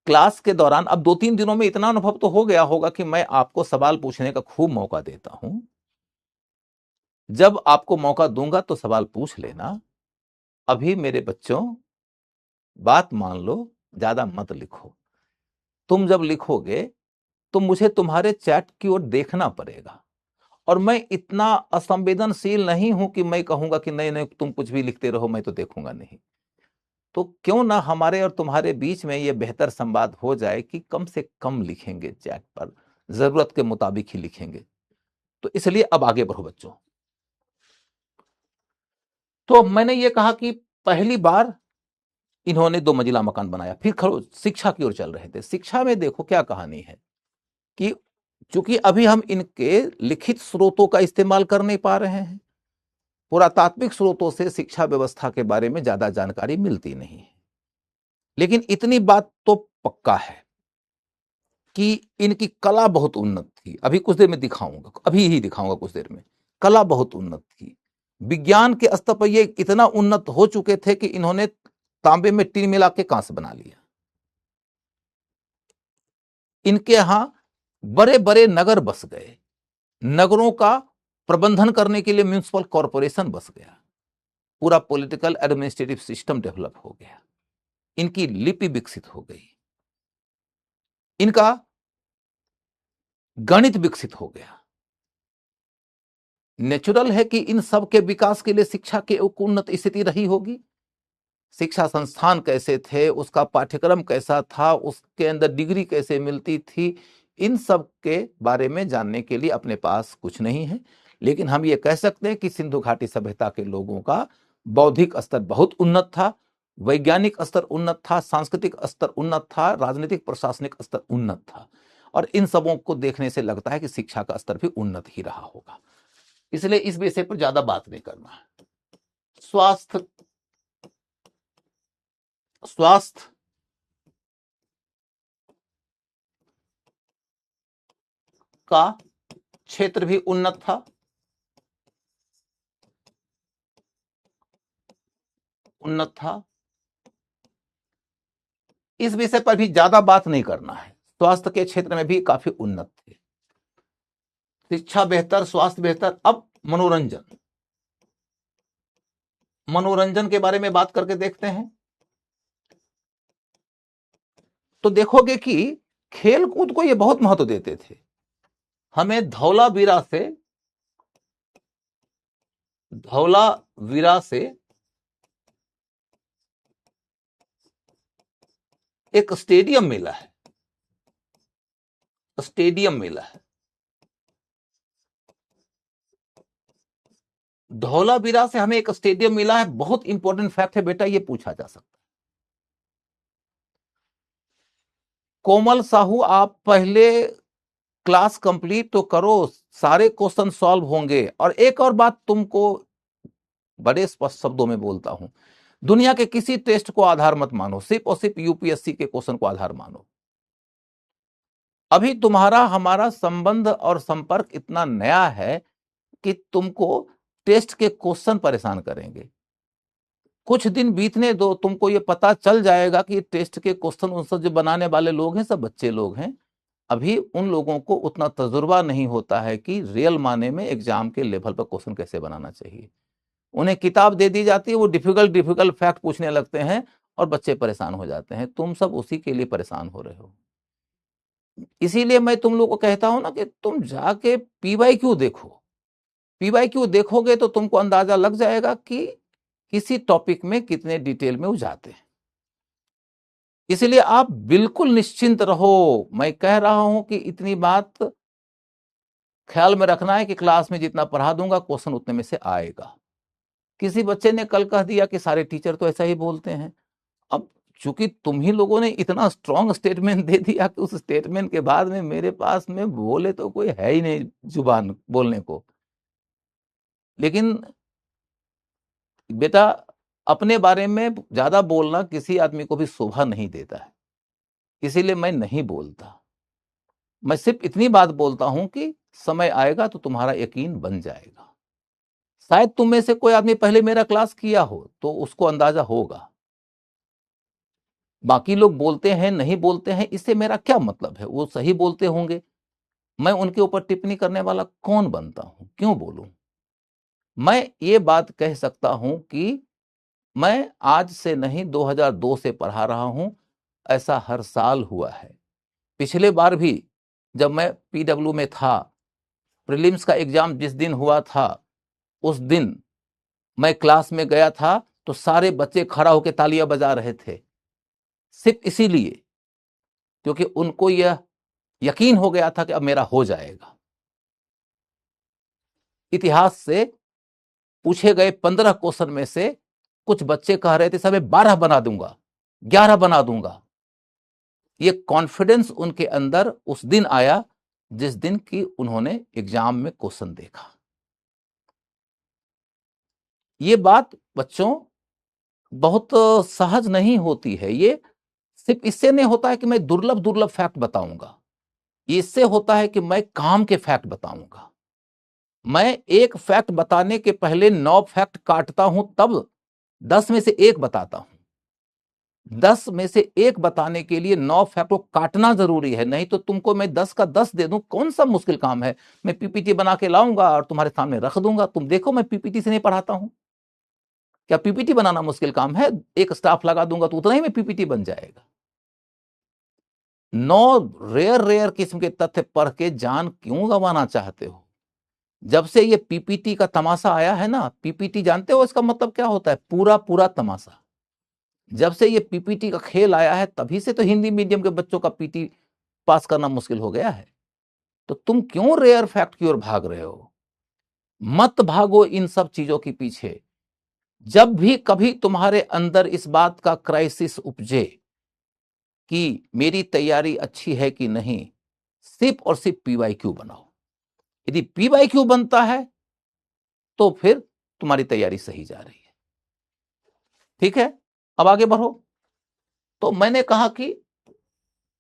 क्लास के दौरान अब 2-3 दिनों में इतना अनुभव तो हो गया होगा कि मैं आपको सवाल पूछने का खूब मौका देता हूं। जब आपको मौका दूंगा तो सवाल पूछ लेना। अभी मेरे बच्चों बात मान लो, ज्यादा मत लिखो। तुम जब लिखोगे तो मुझे तुम्हारे चैट की ओर देखना पड़ेगा, और मैं इतना असंवेदनशील नहीं हूं कि मैं कहूंगा कि नहीं नहीं तुम कुछ भी लिखते रहो, मैं तो देखूंगा नहीं। तो क्यों ना हमारे और तुम्हारे बीच में यह बेहतर संवाद हो जाए कि कम से कम लिखेंगे चैट पर, जरूरत के मुताबिक ही लिखेंगे। तो इसलिए अब आगे बढ़ो बच्चों। तो मैंने ये कहा कि पहली बार इन्होंने 2 मंजिला मकान बनाया, फिर खड़ो शिक्षा की ओर चल रहे थे। शिक्षा में देखो क्या कहानी है कि चूंकि अभी हम इनके लिखित स्रोतों का इस्तेमाल कर नहीं पा रहे हैं, पुरातात्विक स्रोतों से शिक्षा व्यवस्था के बारे में ज्यादा जानकारी मिलती नहीं है, लेकिन इतनी बात तो पक्का है कि इनकी कला बहुत उन्नत थी। अभी कुछ देर में दिखाऊंगा, अभी ही दिखाऊंगा कुछ देर में। कला बहुत उन्नत थी। विज्ञान के स्तर पर ये इतना उन्नत हो चुके थे कि इन्होंने तांबे में टीन मिला के कांस्य बना लिया। इनके यहां बड़े बड़े नगर बस गए, नगरों का प्रबंधन करने के लिए म्युनिसिपल कॉरपोरेशन बस गया, पूरा पॉलिटिकल एडमिनिस्ट्रेटिव सिस्टम डेवलप हो गया, इनकी लिपि विकसित हो गई, इनका गणित विकसित हो गया। नेचुरल है कि इन सब के विकास के लिए शिक्षा की एक उन्नत स्थिति रही होगी। शिक्षा संस्थान कैसे थे, उसका पाठ्यक्रम कैसा था, उसके अंदर डिग्री कैसे मिलती थी, इन सब के बारे में जानने के लिए अपने पास कुछ नहीं है। लेकिन हम ये कह सकते हैं कि सिंधु घाटी सभ्यता के लोगों का बौद्धिक स्तर बहुत उन्नत था, वैज्ञानिक स्तर उन्नत था, सांस्कृतिक स्तर उन्नत था, राजनीतिक प्रशासनिक स्तर उन्नत था। और इन सबों को देखने से लगता है कि शिक्षा का स्तर भी उन्नत ही रहा होगा। इसलिए इस विषय पर ज्यादा बात नहीं करना है। स्वास्थ्य स्वास्थ्य का क्षेत्र भी उन्नत था, उन्नत था। इस विषय पर भी ज्यादा बात नहीं करना है, स्वास्थ्य के क्षेत्र में भी काफी उन्नत थे। शिक्षा बेहतर, स्वास्थ्य बेहतर। अब मनोरंजन, मनोरंजन के बारे में बात करके देखते हैं। तो देखोगे कि खेल कूद को ये बहुत महत्व देते थे। हमें धौलावीरा से एक स्टेडियम मिला है, स्टेडियम मिला है। धौलावीरा से हमें एक स्टेडियम मिला है। बहुत इंपॉर्टेंट फैक्ट है बेटा, ये पूछा जा सकता है। कोमल साहू, आप पहले क्लास कंप्लीट तो करो, सारे क्वेश्चन सॉल्व होंगे। और एक और बात तुमको बड़े स्पष्ट शब्दों में बोलता हूं, दुनिया के किसी टेस्ट को आधार मत मानो, सिर्फ और सिर्फ यूपीएससी के क्वेश्चन को आधार मानो। अभी तुम्हारा हमारा संबंध और संपर्क इतना नया है कि तुमको टेस्ट के क्वेश्चन परेशान करेंगे। कुछ दिन बीतने दो, तुमको ये पता चल जाएगा कि टेस्ट के क्वेश्चन उन सब जो बनाने वाले लोग हैं सब बच्चे लोग हैं। अभी उन लोगों को उतना तजुर्बा नहीं होता है कि रियल माने में एग्जाम के लेवल पर क्वेश्चन कैसे बनाना चाहिए। उन्हें किताब दे दी जाती है, वो डिफिकल्ट डिफिकल्ट फैक्ट पूछने लगते हैं और बच्चे परेशान हो जाते हैं। तुम सब उसी के लिए परेशान हो रहे हो। इसीलिए मैं तुम लोग को कहता हूं ना कि तुम जाके पीवाईक्यू देखो। पीवाईक्यू देखोगे तो तुमको अंदाजा लग जाएगा कि किसी टॉपिक में कितने डिटेल में वो जाते हैं। इसलिए आप बिल्कुल निश्चिंत रहो। मैं कह रहा हूं कि इतनी बात ख्याल में रखना है कि क्लास में जितना पढ़ा दूंगा क्वेश्चन उतने में से आएगा। किसी बच्चे ने कल कह दिया कि सारे टीचर तो ऐसा ही बोलते हैं। अब चूंकि तुम ही लोगों ने इतना स्ट्रांग स्टेटमेंट दे दिया कि उस स्टेटमेंट के बाद में मेरे पास में बोले तो कोई है ही नहीं जुबान बोलने को। लेकिन बेटा, अपने बारे में ज्यादा बोलना किसी आदमी को भी शोभा नहीं देता है, इसीलिए मैं नहीं बोलता। मैं सिर्फ इतनी बात बोलता हूं कि समय आएगा तो तुम्हारा यकीन बन जाएगा। शायद तुम में से कोई आदमी पहले मेरा क्लास किया हो तो उसको अंदाजा होगा। बाकी लोग बोलते हैं नहीं बोलते हैं, इससे मेरा क्या मतलब है। वो सही बोलते होंगे, मैं उनके ऊपर टिप्पणी करने वाला कौन बनता हूं, क्यों बोलूं। मैं ये बात कह सकता हूं कि मैं आज से नहीं 2002 से पढ़ा रहा हूं, ऐसा हर साल हुआ है। पिछले बार भी जब मैं पीडब्ल्यू में था, प्रीलिम्स का एग्जाम जिस दिन हुआ था उस दिन मैं क्लास में गया था तो सारे बच्चे खड़ा होकर तालियां बजा रहे थे, सिर्फ इसीलिए क्योंकि उनको यह यकीन हो गया था कि अब मेरा हो जाएगा। इतिहास से पूछे गए 15 क्वेश्चन में से कुछ बच्चे कह रहे थे साहब 12 बना दूंगा, 11 बना दूंगा। ये कॉन्फिडेंस उनके अंदर उस दिन आया जिस दिन की उन्होंने एग्जाम में क्वेश्चन देखा। ये बात बच्चों बहुत सहज नहीं होती है। ये सिर्फ इससे नहीं होता है कि मैं दुर्लभ दुर्लभ फैक्ट बताऊंगा, इससे होता है कि मैं काम के फैक्ट बताऊंगा। मैं एक फैक्ट बताने के पहले 9 फैक्ट काटता हूं, तब 10 में से एक बताता हूं। 10 में से एक बताने के लिए 9 फैक्ट को काटना जरूरी है, नहीं तो तुमको मैं 10 का 10 दे दूं, कौन सा मुश्किल काम है। मैं पीपीटी बना के लाऊंगा और तुम्हारे सामने रख दूंगा, तुम देखो मैं पीपीटी से नहीं पढ़ाता हूं। क्या पीपीटी बनाना मुश्किल काम है? एक स्टाफ लगा दूंगा तो उतना ही में पीपीटी बन जाएगा। 9 रेयर रेयर किस्म के तथ्य पढ़ के जान क्यों गंवाना चाहते हो? जब से ये पीपीटी का तमाशा आया है ना, पीपीटी जानते हो इसका मतलब क्या होता है? पूरा पूरा तमाशा। जब से ये पीपीटी का खेल आया है तभी से तो हिंदी मीडियम के बच्चों का पीटी पास करना मुश्किल हो गया है। तो तुम क्यों रेयर फैक्ट की ओर भाग रहे हो? मत भागो इन सब चीजों के पीछे। जब भी कभी तुम्हारे अंदर इस बात का क्राइसिस उपजे कि मेरी तैयारी अच्छी है कि नहीं, सिर्फ और सिर्फ पीवाईक्यू बनाओ। यदि पीवाईक्यू बनता है तो फिर तुम्हारी तैयारी सही जा रही है। ठीक है, अब आगे बढ़ो। तो मैंने कहा कि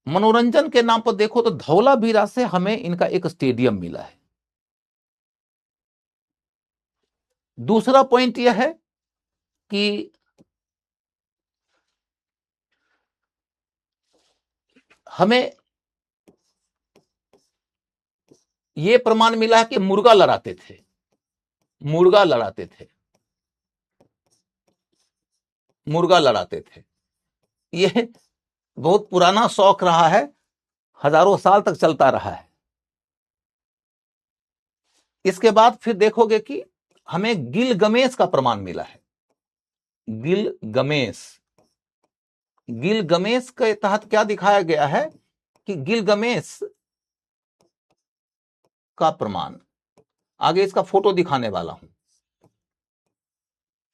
मनोरंजन के नाम पर देखो तो धौलावीरा से हमें इनका एक स्टेडियम मिला है। दूसरा पॉइंट यह है कि हमें यह प्रमाण मिला है कि मुर्गा लड़ाते थे, मुर्गा लड़ाते थे, मुर्गा लड़ाते थे। यह बहुत पुराना शौक रहा है, हजारों साल तक चलता रहा है। इसके बाद फिर देखोगे कि हमें गिलगमेश का प्रमाण मिला है। गिलगमेश, गिलगमेश के तहत क्या दिखाया गया है कि गिलगमेश का प्रमाण, आगे इसका फोटो दिखाने वाला हूं।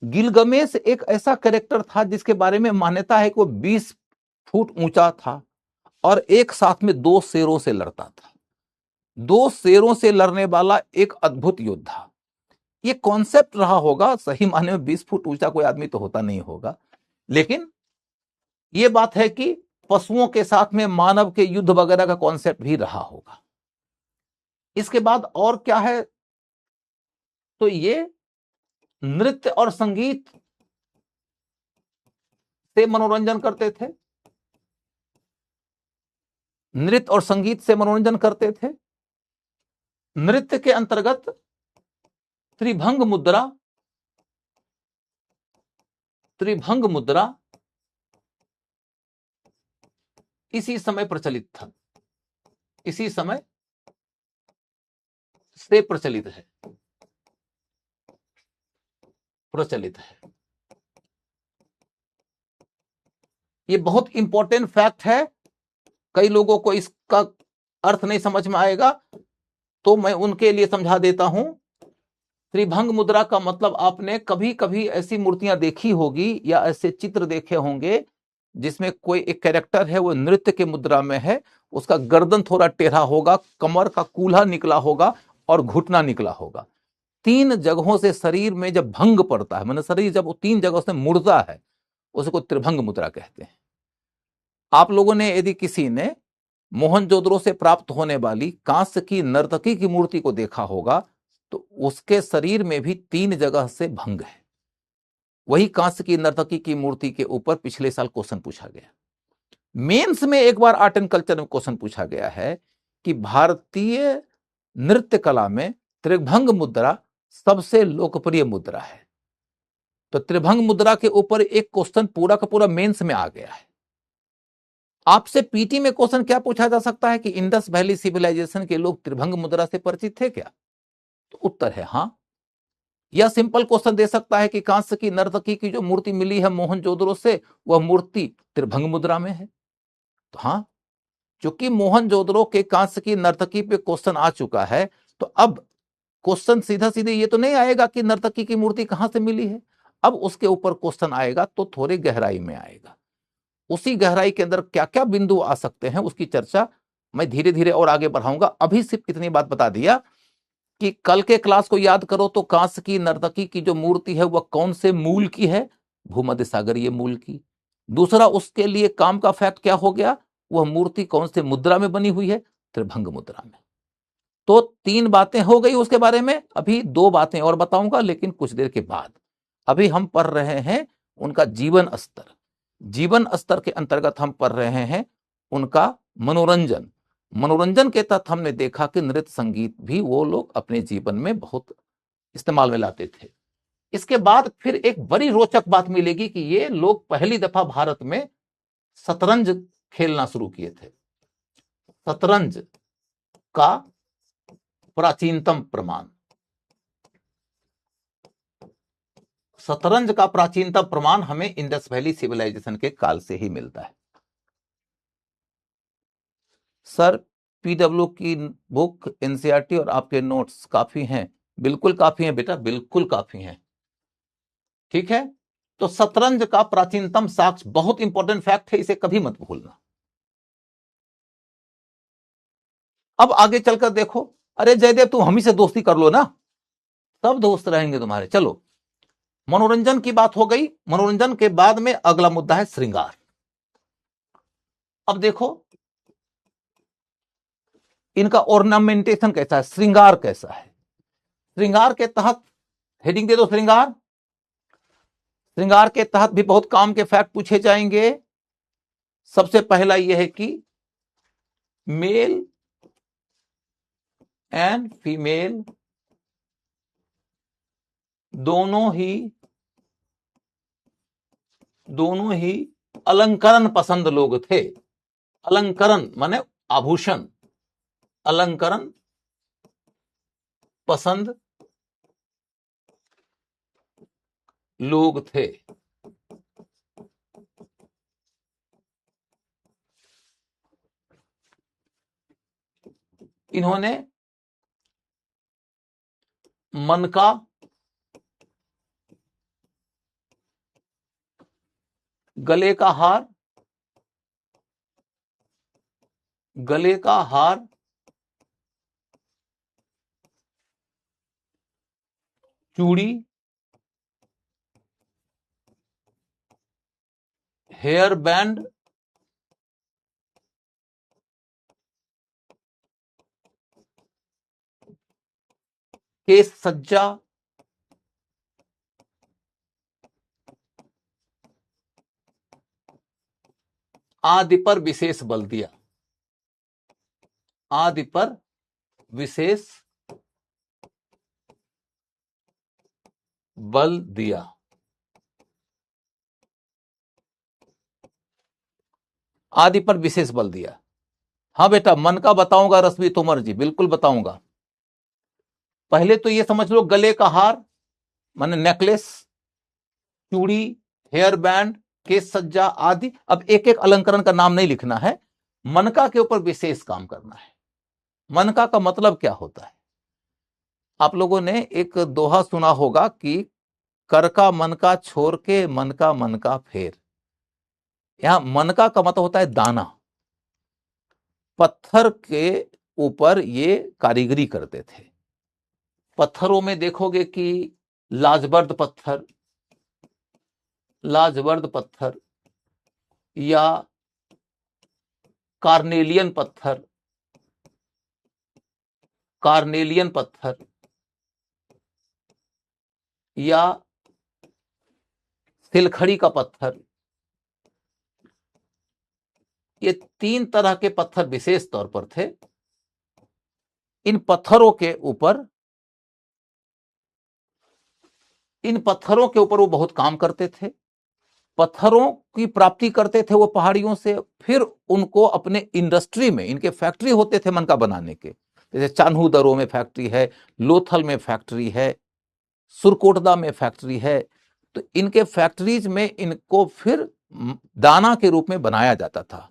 गिलगमेश एक ऐसा कैरेक्टर था जिसके बारे में मान्यता है कि वो 20 फुट ऊंचा था और एक साथ में 2 शेरों से लड़ता था। 2 शेरों से लड़ने वाला एक अद्भुत योद्धा। ये कॉन्सेप्ट रहा होगा, सही माने में 20 फुट ऊंचा कोई आदमी तो होता नहीं होगा, लेकिन यह बात है कि पशुओं के साथ में मानव के युद्ध वगैरह का कॉन्सेप्ट भी रहा होगा। इसके बाद और क्या है, तो ये नृत्य और संगीत से मनोरंजन करते थे, नृत्य और संगीत से मनोरंजन करते थे। नृत्य के अंतर्गत त्रिभंग मुद्रा, त्रिभंग मुद्रा इसी समय प्रचलित था, इसी समय से प्रचलित है, प्रचलित है। ये बहुत इंपॉर्टेंट फैक्ट है, कई लोगों को इसका अर्थ नहीं समझ में आएगा, तो मैं उनके लिए समझा देता हूं। त्रिभंग मुद्रा का मतलब आपने कभी कभी ऐसी मूर्तियां देखी होगी या ऐसे चित्र देखे होंगे जिसमें कोई एक कैरेक्टर है, वो नृत्य के मुद्रा में है, उसका गर्दन थोड़ा टेढ़ा होगा, कमर का कूल्हा निकला होगा और घुटना निकला होगा। 3 जगहों से शरीर में जब भंग पड़ता है, मतलब शरीर जब 3 जगहों से मुड़ता है, उसको त्रिभंग मुद्रा कहते हैं। आप लोगों ने यदि किसी ने मोहनजोदड़ो से प्राप्त होने वाली कांस्य की नर्तकी की मूर्ति को देखा होगा तो उसके शरीर में भी 3 जगह से भंग है। वही कांस्य की नर्तकी की मूर्ति के ऊपर पिछले साल क्वेश्चन पूछा गया, मेंस में एक बार आर्ट एंड कल्चर में क्वेश्चन पूछा गया है कि भारतीय नृत्य कला में त्रिभंग मुद्रा सबसे लोकप्रिय मुद्रा है। तो त्रिभंग मुद्रा के ऊपर एक क्वेश्चन पूरा का पूरा मेंस में आ गया है। आपसे पीटी में क्वेश्चन क्या पूछा जा सकता है कि इंडस वैली सिविलाइजेशन के लोग त्रिभंग मुद्रा से परिचित थे क्या? तो उत्तर है हां। यह सिंपल क्वेश्चन दे सकता है कि कांस्य की नर्तकी की जो मूर्ति मिली है मोहनजोदड़ो से, वह मूर्ति त्रिभंग मुद्रा में है। तो हां, क्योंकि मोहनजोदड़ो के कांस्य की नर्तकी पे क्वेश्चन आ चुका है, तो अब क्वेश्चन सीधा सीधे ये तो नहीं आएगा कि नर्तकी की मूर्ति कहां से मिली है। अब उसके ऊपर क्वेश्चन आएगा तो थोड़ी गहराई में आएगा। उसी गहराई के अंदर क्या क्या बिंदु आ सकते हैं उसकी चर्चा मैं धीरे धीरे और आगे बढ़ाऊंगा। अभी सिर्फ इतनी बात बता दिया कि कल के क्लास को याद करो तो कांस्य की नर्तकी की जो मूर्ति है वह कौन से मूल की है? भूमध्य सागरीय मूल की। दूसरा, उसके लिए काम का फैक्ट क्या हो गया? वह मूर्ति कौन से मुद्रा में बनी हुई है? त्रिभंग मुद्रा में। तो 3 बातें हो गई उसके बारे में। अभी 2 बातें और बताऊंगा, लेकिन कुछ देर के बाद। अभी हम पढ़ रहे हैं उनका जीवन स्तर। जीवन स्तर के अंतर्गत हम पढ़ रहे हैं उनका मनोरंजन। मनोरंजन के तहत हमने देखा कि नृत्य संगीत भी वो लोग अपने जीवन में बहुत इस्तेमाल में लाते थे। इसके बाद फिर एक बड़ी रोचक बात मिलेगी कि ये लोग पहली दफा भारत में शतरंज खेलना शुरू किए थे। शतरंज का प्राचीनतम प्रमाण, शतरंज का प्राचीनतम प्रमाण हमें इंडस वैली सिविलाइजेशन के काल से ही मिलता है। सर, पीडब्ल्यू की बुक, एनसीईआरटी और आपके नोट्स काफी हैं। बिल्कुल काफी हैं बेटा, बिल्कुल काफी हैं। ठीक है, तो शतरंज का प्राचीनतम साक्ष्य बहुत इंपॉर्टेंट फैक्ट है, इसे कभी मत भूलना। अब आगे चलकर देखो। अरे जयदेव, तुम हम ही से दोस्ती कर लो ना, सब दोस्त रहेंगे तुम्हारे। चलो, मनोरंजन की बात हो गई। मनोरंजन के बाद में अगला मुद्दा है श्रृंगार। अब देखो इनका ऑर्नामेंटेशन कैसा है, श्रृंगार कैसा है। श्रृंगार के तहत हेडिंग दे दो श्रृंगार। श्रृंगार के तहत भी बहुत काम के फैक्ट पूछे जाएंगे। सबसे पहला यह है कि मेल एंड फीमेल दोनों ही अलंकरण पसंद लोग थे। अलंकरण माने आभूषण, अलंकरण पसंद लोग थे। इन्होंने मनका, गले का हार, चूड़ी, हेयर बैंड, केस सज्जा, आदि पर विशेष बल दिया। आदि पर विशेष बल दिया। आदि पर विशेष बल दिया। हाँ बेटा, मन का बताऊंगा रश्मि तोमर जी, बिल्कुल बताऊंगा। पहले तो ये समझ लो, गले का हार माने नेकलेस, चूड़ी, हेयर बैंड, केस सज्जा आदि। अब एक एक अलंकरण का नाम नहीं लिखना है, मनका के ऊपर विशेष काम करना है। मनका का मतलब क्या होता है? आप लोगों ने एक दोहा सुना होगा कि कर का मन का छोड़ के मन का फेर। यहां मनका का मतलब होता है दाना। पत्थर के ऊपर ये कारीगरी करते थे। पत्थरों में देखोगे कि लाजवर्द पत्थर या कार्नेलियन पत्थर या सिलखड़ी का पत्थर, ये 3 तरह के पत्थर विशेष तौर पर थे। इन पत्थरों के ऊपर वो बहुत काम करते थे। पत्थरों की प्राप्ति करते थे वो पहाड़ियों से, फिर उनको अपने इंडस्ट्री में, इनके फैक्ट्री होते थे मनका बनाने के। जैसे चान्हू दरो में फैक्ट्री है, लोथल में फैक्ट्री है, सुरकोटदा में फैक्ट्री है। तो इनके फैक्ट्रीज में इनको फिर दाना के रूप में बनाया जाता था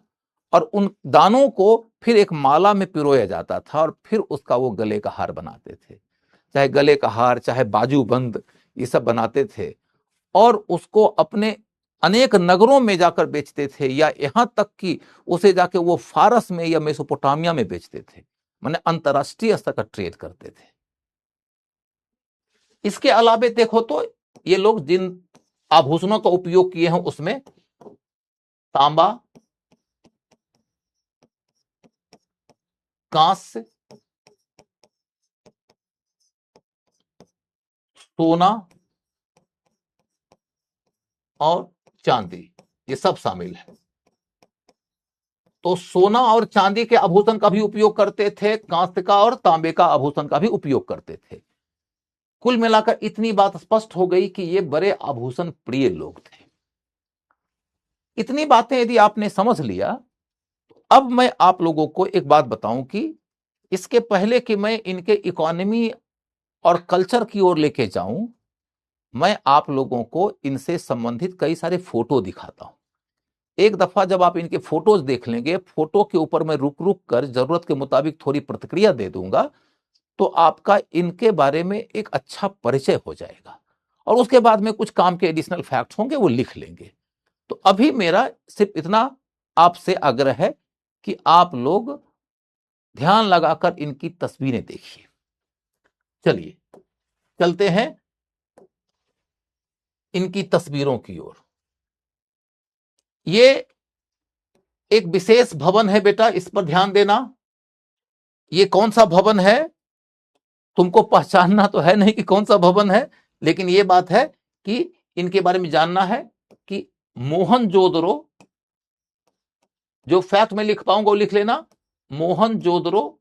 और उन दानों को फिर एक माला में पिरोया जाता था और फिर उसका वो गले का हार बनाते थे। चाहे गले का हार, चाहे बाजूबंद, ये सब बनाते थे और उसको अपने अनेक नगरों में जाकर बेचते थे, या यहां तक कि उसे जाके वो फारस में या मेसोपोटामिया में बेचते थे। माने अंतरराष्ट्रीय स्तर का ट्रेड करते थे। इसके अलावे देखो तो ये लोग जिन आभूषणों का उपयोग किए हैं उसमें तांबा, कांस्य, सोना और चांदी, ये सब शामिल है। तो सोना और चांदी के आभूषण का भी उपयोग करते थे, कांस्य का और तांबे का आभूषण का भी उपयोग करते थे। कुल मिलाकर इतनी बात स्पष्ट हो गई कि ये बड़े आभूषण प्रिय लोग थे। इतनी बातें यदि आपने समझ लिया, तो अब मैं आप लोगों को एक बात बताऊं कि इसके पहले कि मैं इनके इकोनॉमी और कल्चर की ओर लेके जाऊं, मैं आप लोगों को इनसे संबंधित कई सारे फोटो दिखाता हूं। एक दफा जब आप इनके फोटोज देख लेंगे, फोटो के ऊपर मैं रुक रुक कर जरूरत के मुताबिक थोड़ी प्रतिक्रिया दे दूंगा, तो आपका इनके बारे में एक अच्छा परिचय हो जाएगा और उसके बाद में कुछ काम के एडिशनल फैक्ट्स होंगे वो लिख लेंगे। तो अभी मेरा सिर्फ इतना आपसे आग्रह है कि आप लोग ध्यान लगाकर इनकी तस्वीरें देखिए। चलिए चलते हैं इनकी तस्वीरों की ओर। ये एक विशेष भवन है बेटा, इस पर ध्यान देना। ये कौन सा भवन है तुमको पहचानना तो है नहीं कि कौन सा भवन है, लेकिन ये बात है कि इनके बारे में जानना है कि मोहनजोदड़ो, जो फैक्ट में लिख पाऊंगा वो लिख लेना, मोहनजोदड़ो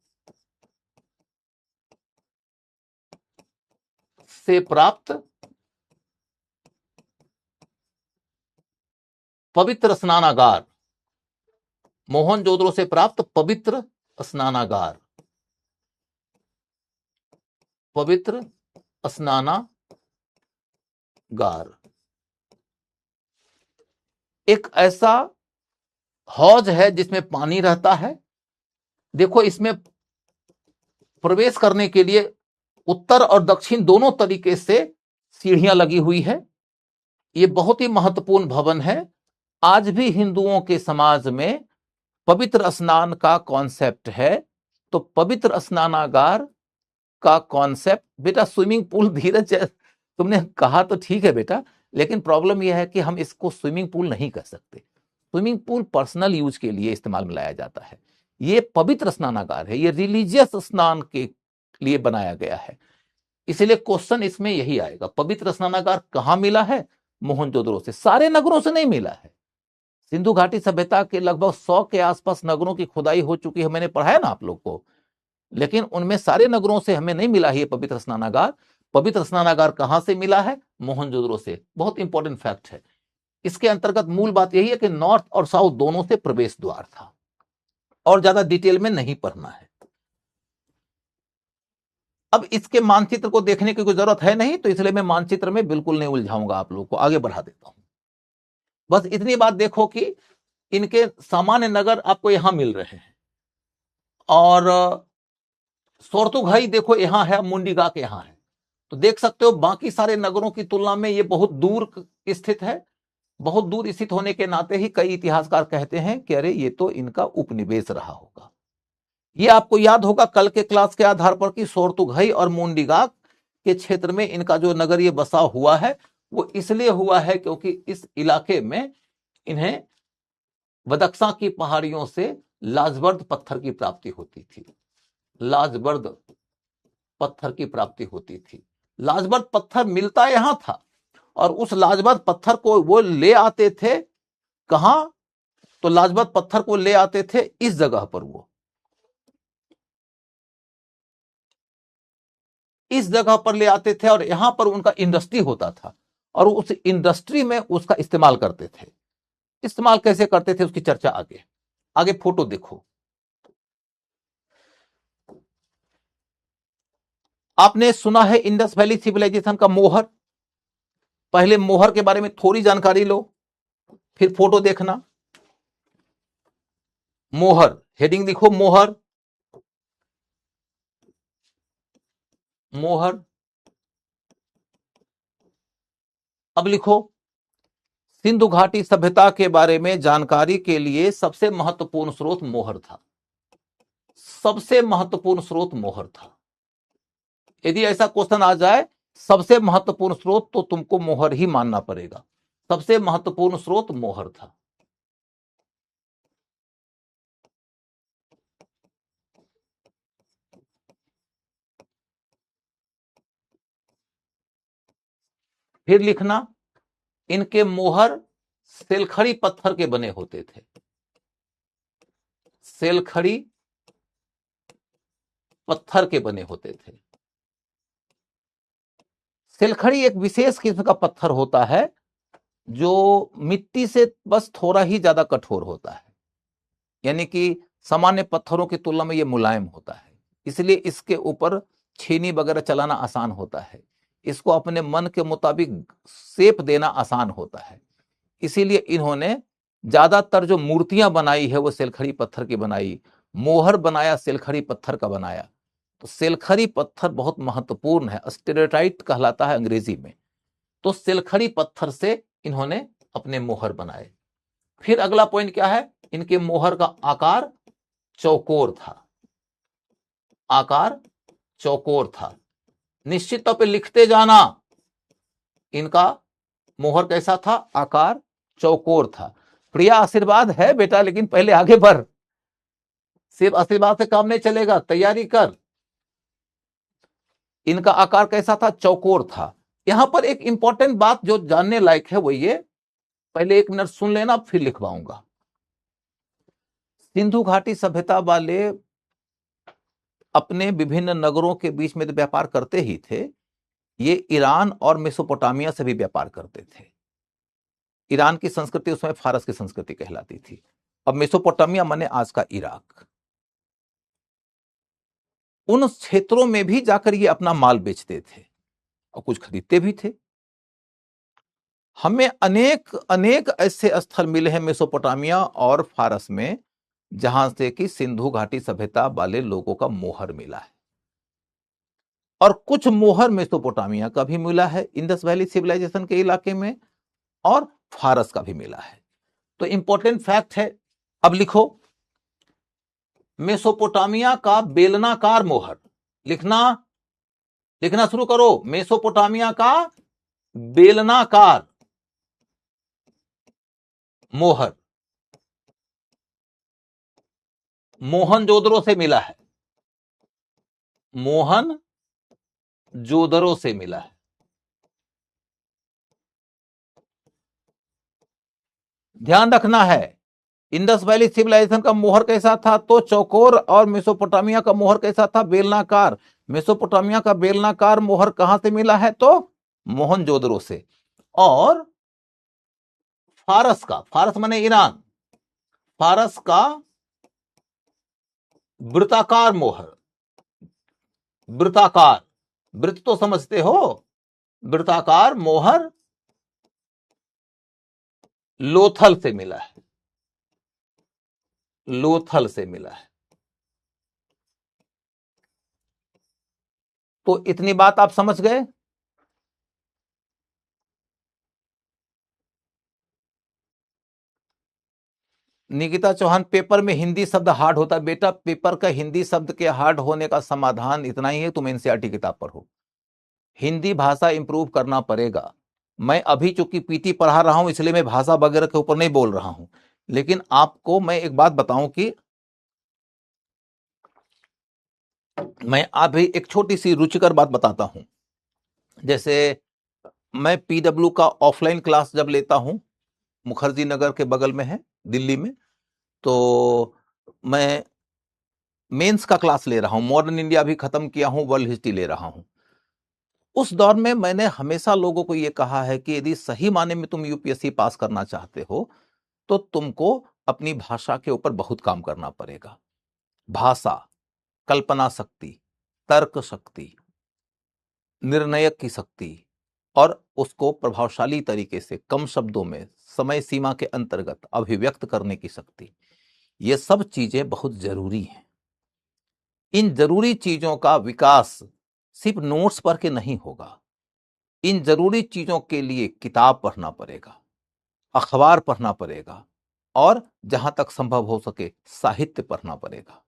से प्राप्त पवित्र स्नानागार, मोहनजोदड़ो से प्राप्त पवित्र स्नानागार, पवित्र स्नानागार एक ऐसा हौज है जिसमें पानी रहता है। देखो, इसमें प्रवेश करने के लिए उत्तर और दक्षिण दोनों तरीके से सीढ़ियां लगी हुई है। ये बहुत ही महत्वपूर्ण भवन है। आज भी हिंदुओं के समाज में पवित्र स्नान का कॉन्सेप्ट है। तो पवित्र स्नानागार का कॉन्सेप्ट, बेटा स्विमिंग पूल, धीरज तुमने कहा तो ठीक है बेटा, लेकिन प्रॉब्लम यह है कि हम इसको स्विमिंग पूल नहीं कह सकते। स्विमिंग पूल पर्सनल यूज के लिए इस्तेमाल में लाया जाता है। ये पवित्र स्नानागार है, ये रिलीजियस स्नान के लिए बनाया गया है। इसलिए क्वेश्चन इसमें यही आएगा, पवित्र स्नानागार कहां मिला है? मोहनजोदड़ो से। सारे नगरों से नहीं मिला है। सिंधु घाटी सभ्यता के लगभग 100 के आसपास नगरों की खुदाई हो चुकी है, मैंने पढ़ाया ना आप लोग को, लेकिन उनमें सारे नगरों से हमें नहीं मिला है ये पवित्र स्नानागार। पवित्र स्नानागार कहां से मिला है? मोहनजोदड़ो से। बहुत इंपॉर्टेंट फैक्ट है। इसके अंतर्गत मूल बात यही है कि नॉर्थ और साउथ दोनों से प्रवेश द्वार था, और ज्यादा डिटेल में नहीं पढ़ना है। अब इसके मानचित्र को देखने की कोई जरूरत है नहीं, तो इसलिए मैं मानचित्र में बिल्कुल नहीं उलझाऊंगा, आप लोगों को आगे बढ़ा देता हूं। बस इतनी बात देखो कि इनके सामान्य नगर आपको यहां मिल रहे हैं, और सोर्तुघाई देखो यहां है, मुंडीगाक यहां है। तो देख सकते हो बाकी सारे नगरों की तुलना में ये बहुत दूर स्थित है। बहुत दूर स्थित होने के नाते ही कई इतिहासकार कहते हैं कि अरे ये तो इनका उपनिवेश रहा होगा। ये आपको याद होगा कल के क्लास के आधार पर कि सोर्तुघाई और मुंडीगाक के क्षेत्र में इनका जो नगरीय बसाव हुआ है वो इसलिए हुआ है क्योंकि इस इलाके में इन्हें बदख्शां की पहाड़ियों से लाजवर्द पत्थर की प्राप्ति होती थी। लाजवर्द पत्थर की प्राप्ति होती थी। लाजवर्द पत्थर मिलता यहां था, और उस लाजवर्द पत्थर को वो ले आते थे कहां? तो लाजवर्द पत्थर को ले आते थे इस जगह पर, वो इस जगह पर ले आते थे, और यहां पर उनका इंडस्ट्री होता था, और उस इंडस्ट्री में उसका इस्तेमाल करते थे। इस्तेमाल कैसे करते थे उसकी चर्चा आगे। आगे फोटो देखो। आपने सुना है इंडस वैली सिविलाइजेशन का मोहर। पहले मोहर के बारे में थोड़ी जानकारी लो, फिर फोटो देखना। मोहर, हेडिंग लिखो मोहर। मोहर। अब लिखो, सिंधु घाटी सभ्यता के बारे में जानकारी के लिए सबसे महत्वपूर्ण स्रोत मोहर था। सबसे महत्वपूर्ण स्रोत मोहर था। यदि ऐसा क्वेश्चन आ जाए सबसे महत्वपूर्ण स्रोत, तो तुमको मोहर ही मानना पड़ेगा। सबसे महत्वपूर्ण स्रोत मोहर था। फिर लिखना, इनके मोहर सेलखड़ी पत्थर के बने होते थे। सेलखड़ी पत्थर के बने होते थे। सेलखड़ी एक विशेष किस्म का पत्थर होता है जो मिट्टी से बस थोड़ा ही ज्यादा कठोर होता है, यानी कि सामान्य पत्थरों की तुलना में यह मुलायम होता है, इसलिए इसके ऊपर छीनी वगैरह चलाना आसान होता है। इसको अपने मन के मुताबिक शेप देना आसान होता है। इसीलिए इन्होंने ज्यादातर जो मूर्तियां बनाई है वो सेलखड़ी पत्थर की बनाई। मोहर बनाया सेलखड़ी पत्थर का बनाया। तो सेलखड़ी पत्थर बहुत महत्वपूर्ण है, स्टेरोटाइट कहलाता है अंग्रेजी में। तो सेलखड़ी पत्थर से इन्होंने अपने मोहर बनाए। फिर अगला पॉइंट क्या है? इनके मोहर का आकार चौकोर था। आकार चौकोर था। निश्चित तौर पे लिखते जाना, इनका मोहर कैसा था? आकार चौकोर था। प्रिया आशीर्वाद है बेटा, लेकिन पहले आगे बढ़। सिर्फ आशीर्वाद से काम नहीं चलेगा, तैयारी कर। इनका आकार कैसा था? चौकोर था। यहां पर एक इंपॉर्टेंट बात जो जानने लायक है वो ये, पहले 1 मिनट सुन लेना फिर लिखवाऊंगा। सिंधु घाटी सभ्यता वाले अपने विभिन्न नगरों के बीच में तो व्यापार करते ही थे, ये ईरान और मेसोपोटामिया से भी व्यापार करते थे। ईरान की संस्कृति उस समय फारस की संस्कृति कहलाती थी, और मेसोपोटामिया माने आज का इराक। उन क्षेत्रों में भी जाकर ये अपना माल बेचते थे और कुछ खरीदते भी थे। हमें अनेक अनेक ऐसे स्थल मिले हैं मेसोपोटामिया और फारस में जहां से कि सिंधु घाटी सभ्यता वाले लोगों का मोहर मिला है, और कुछ मोहर मेसोपोटामिया का भी मिला है इंडस वैली सिविलाइजेशन के इलाके में, और फारस का भी मिला है। तो इंपॉर्टेंट फैक्ट है, अब लिखो, मेसोपोटामिया का बेलनाकार मोहर। लिखना शुरू करो। मेसोपोटामिया का बेलनाकार मोहर मोहनजोदड़ो से मिला है। मोहनजोदड़ो से मिला है। ध्यान रखना है, इंडस वैली सिविलाइजेशन का मोहर कैसा था? तो चौकोर, और मेसोपोटामिया का मोहर कैसा था? बेलनाकार। मेसोपोटामिया का बेलनाकार मोहर कहां से मिला है? तो मोहनजोदड़ो से। और फारस माने ईरान, फारस का वृत्ताकार मोहर, वृत्ताकार, वृत्त तो समझते हो, वृत्ताकार मोहर लोथल से मिला है। लोथल से मिला है। तो इतनी बात आप समझ गए। निकिता चौहान, पेपर में हिंदी शब्द हार्ड होता है। बेटा, पेपर का हिंदी शब्द के हार्ड होने का समाधान इतना ही है, तुम एनसीईआरटी किताब पढ़ो। हिंदी भाषा इंप्रूव करना पड़ेगा। मैं अभी चूंकि पीटी पढ़ा रहा हूं, इसलिए मैं भाषा वगैरह के ऊपर नहीं बोल रहा हूं, लेकिन आपको मैं एक बात बताऊं कि मैं अभी एक छोटी सी रुचिकर बात बताता हूं। जैसे मैं पीडब्ल्यू का ऑफलाइन क्लास जब लेता हूं, मुखर्जी नगर के बगल में है दिल्ली में, तो मैं मेंस का क्लास ले रहा हूं, मॉडर्न इंडिया भी खत्म किया हूं, वर्ल्ड हिस्ट्री ले रहा हूं। उस दौर में मैंने हमेशा लोगों को यह कहा है कि यदि सही माने में तुम यूपीएससी पास करना चाहते हो तो तुमको अपनी भाषा के ऊपर बहुत काम करना पड़ेगा। भाषा, कल्पना शक्ति, तर्क शक्ति, निर्णयक की शक्ति, और उसको प्रभावशाली तरीके से कम शब्दों में समय सीमा के अंतर्गत अभिव्यक्त करने की शक्ति, ये सब चीजें बहुत जरूरी हैं। इन जरूरी चीजों का विकास सिर्फ नोट्स पढ़ के नहीं होगा। इन जरूरी चीजों के लिए किताब पढ़ना पड़ेगा, अखबार पढ़ना पड़ेगा, और जहां तक संभव हो सके साहित्य पढ़ना पड़ेगा।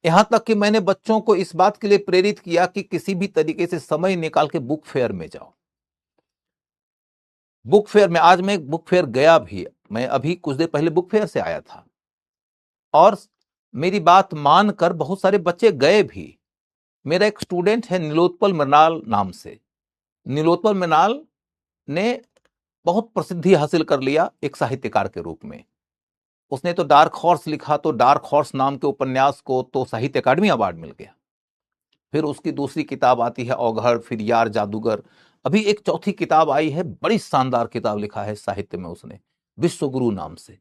यहां तक कि मैंने बच्चों को इस बात के लिए प्रेरित किया कि किसी भी तरीके से समय निकाल के बुक फेयर में जाओ। बुक फेयर में, आज मैं बुक फेयर गया भी, मैं अभी कुछ देर पहले बुक फेयर से आया था, और मेरी बात मानकर बहुत सारे बच्चे गए भी। मेरा एक स्टूडेंट है नीलोत्पल मृणाल नाम से। नीलोत्पल मृणाल ने बहुत प्रसिद्धि हासिल कर लिया एक साहित्यकार के रूप में। उसने तो डार्क हॉर्स लिखा, तो डार्क हॉर्स नाम के उपन्यास को तो साहित्य अकादमी अवार्ड मिल गया। फिर उसकी दूसरी किताब आती है औघड़, फिर यार जादूगर। अभी एक चौथी किताब आई है, बड़ी शानदार किताब लिखा है साहित्य में उसने, विश्वगुरु नाम से।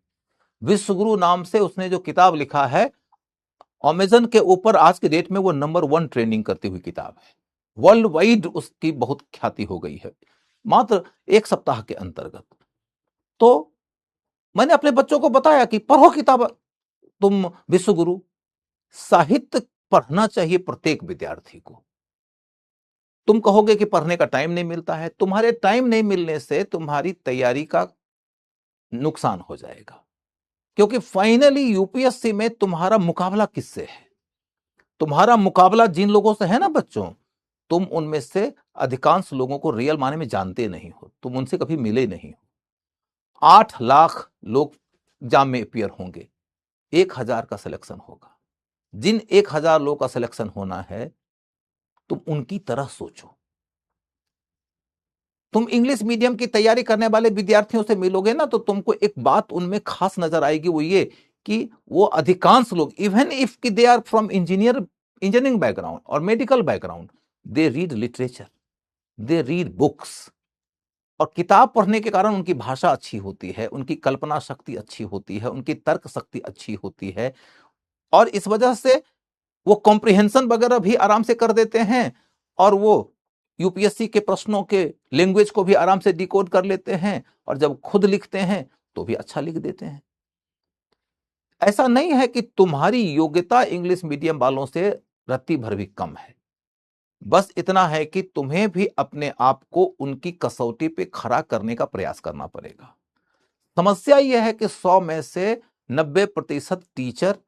विश्वगुरु नाम से उसने जो किताब लिखा है, अमेजन के ऊपर आज के डेट में वो नंबर 1 ट्रेंडिंग करती हुई किताब है। वर्ल्ड वाइड उसकी बहुत ख्याति हो गई है मात्र 1 सप्ताह के अंतर्गत। तो मैंने अपने बच्चों को बताया कि पढ़ो किताब, तुम विश्वगुरु। साहित्य पढ़ना चाहिए प्रत्येक विद्यार्थी को। तुम कहोगे कि पढ़ने का टाइम नहीं मिलता है, तुम्हारे टाइम नहीं मिलने से तुम्हारी तैयारी का नुकसान हो जाएगा, क्योंकि फाइनली यूपीएससी में तुम्हारा मुकाबला किससे है? तुम्हारा मुकाबला जिन लोगों से है ना बच्चों, तुम उनमें से अधिकांश लोगों को रियल माने में जानते नहीं हो, तुम उनसे कभी मिले नहीं हो। 8 लाख लोग एग्जाम में अपियर होंगे, 1000 का सिलेक्शन होगा। जिन 1000 लोगों का सिलेक्शन होना है, तुम उनकी तरह सोचो। तुम इंग्लिश मीडियम की तैयारी करने वाले विद्यार्थियों से मिलोगे ना, तो तुमको एक बात उनमें खास नजर आएगी, वो ये कि वो अधिकांश लोग, even if they are from engineering background और medical background, they read literature, they read books. और किताब पढ़ने के कारण उनकी भाषा अच्छी होती है, उनकी कल्पना शक्ति अच्छी होती है, उनकी तर्क शक्ति अच्छी होती है, और इस वजह से वो कॉम्प्रिहेंशन वगैरह भी आराम से कर देते हैं, और वो यूपीएससी के प्रश्नों के लैंग्वेज को भी आराम से डिकोड कर लेते हैं, और जब खुद लिखते हैं तो भी अच्छा लिख देते हैं। ऐसा नहीं है कि तुम्हारी योग्यता इंग्लिश मीडियम वालों से रत्ती भर भी कम है, बस इतना है कि तुम्हें भी अपने आप को उनकी कसौटी पे खड़ा करने का प्रयास करना पड़ेगा। समस्या यह है कि 100 में से 90% टीचर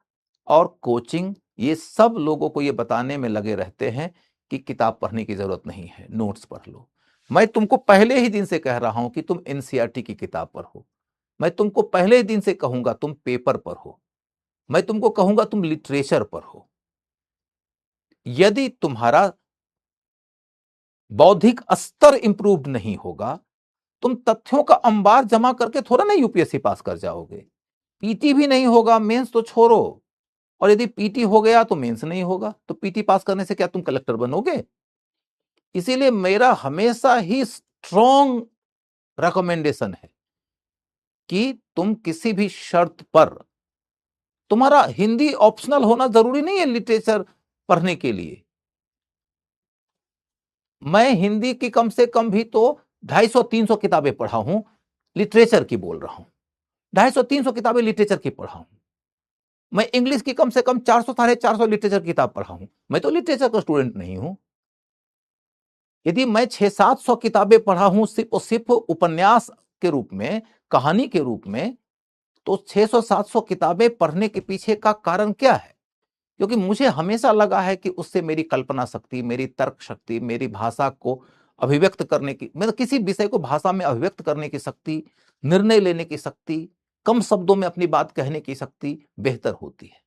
और कोचिंग ये सब लोगों को ये बताने में लगे रहते हैं कि किताब पढ़ने की जरूरत नहीं है, नोट्स पढ़ लो। मैं तुमको पहले ही दिन से कह रहा हूं कि तुम एनसीईआरटी की किताब पढ़ो। मैं तुमको पहले ही दिन से कहूंगा तुम पेपर पढ़ो। मैं तुमको कहूंगा तुम लिटरेचर पढ़ो। यदि तुम्हारा बौद्धिक स्तर इंप्रूव्ड नहीं होगा, तुम तथ्यों का अंबार जमा करके थोड़ा ना यूपीएससी पास कर जाओगे। पीटी भी नहीं होगा, मेंस तो छोड़ो, और यदि पीटी हो गया तो मेंस नहीं होगा, तो पीटी पास करने से क्या तुम कलेक्टर बनोगे? इसीलिए मेरा हमेशा ही स्ट्रॉन्ग रिकमेंडेशन है कि तुम किसी भी शर्त पर, तुम्हारा हिंदी ऑप्शनल होना जरूरी नहीं है लिटरेचर पढ़ने के लिए। मैं हिंदी की कम से कम भी तो 250-300 किताबें पढ़ा हूं, लिटरेचर की बोल रहा हूं। 250-300 किताबें लिटरेचर की पढ़ा हूं। मैं इंग्लिश की कम से कम 400-450 लिटरेचर किताब पढ़ा हूं। मैं तो लिटरेचर का स्टूडेंट नहीं हूं। यदि मैं 600-700 किताबें पढ़ा हूं सिर्फ और सिर्फ उपन्यास के रूप में, कहानी के रूप में, तो 600-700 किताबें पढ़ने के पीछे का कारण क्या है? क्योंकि मुझे हमेशा लगा है कि उससे मेरी कल्पना शक्ति, मेरी तर्क शक्ति, मेरी भाषा को अभिव्यक्त करने की, मतलब किसी विषय को भाषा में अभिव्यक्त करने की शक्ति, निर्णय लेने की शक्ति, कम शब्दों में अपनी बात कहने की शक्ति बेहतर होती है।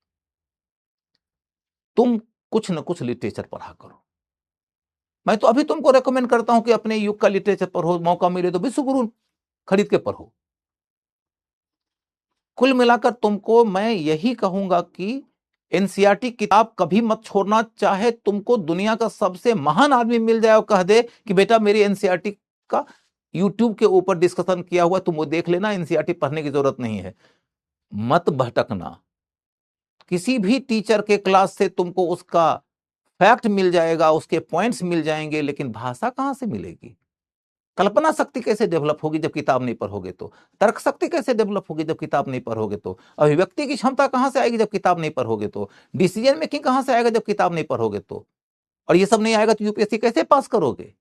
तुम कुछ न कुछ लिटरेचर पढ़ा करो। मैं तो अभी तुमको रेकमेंड करता हूं कि अपने युग का लिटरेचर पढ़ो, मौका मिले तो विश्वगुरु खरीद के पढ़ो। कुल मिलाकर तुमको मैं यही कहूंगा कि एनसीईआरटी किताब कभी मत छोड़ना, चाहे तुमको दुनिया का सबसे महान आदमी मिल जाए और कह दे कि बेटा मेरी एनसीईआरटी का यूट्यूब के ऊपर डिस्कशन किया हुआ, तुम वो देख लेना, एनसीईआरटी पढ़ने की जरूरत नहीं है। मत भटकना। किसी भी टीचर के क्लास से तुमको उसका फैक्ट मिल जाएगा, उसके पॉइंट्स मिल जाएंगे, लेकिन भाषा कहां से मिलेगी? कल्पना शक्ति कैसे डेवलप होगी जब किताब नहीं पढ़ोगे? तो तर्क शक्ति कैसे डेवलप होगी जब किताब नहीं पढ़ोगे? तो अभिव्यक्ति की क्षमता कहां से आएगी जब किताब नहीं पढ़ोगे? तो डिसीजन मेकिंग कहां से आएगा जब किताब नहीं पढ़ोगे? तो और ये सब नहीं आएगा तो यूपीएससी कैसे पास करोगे?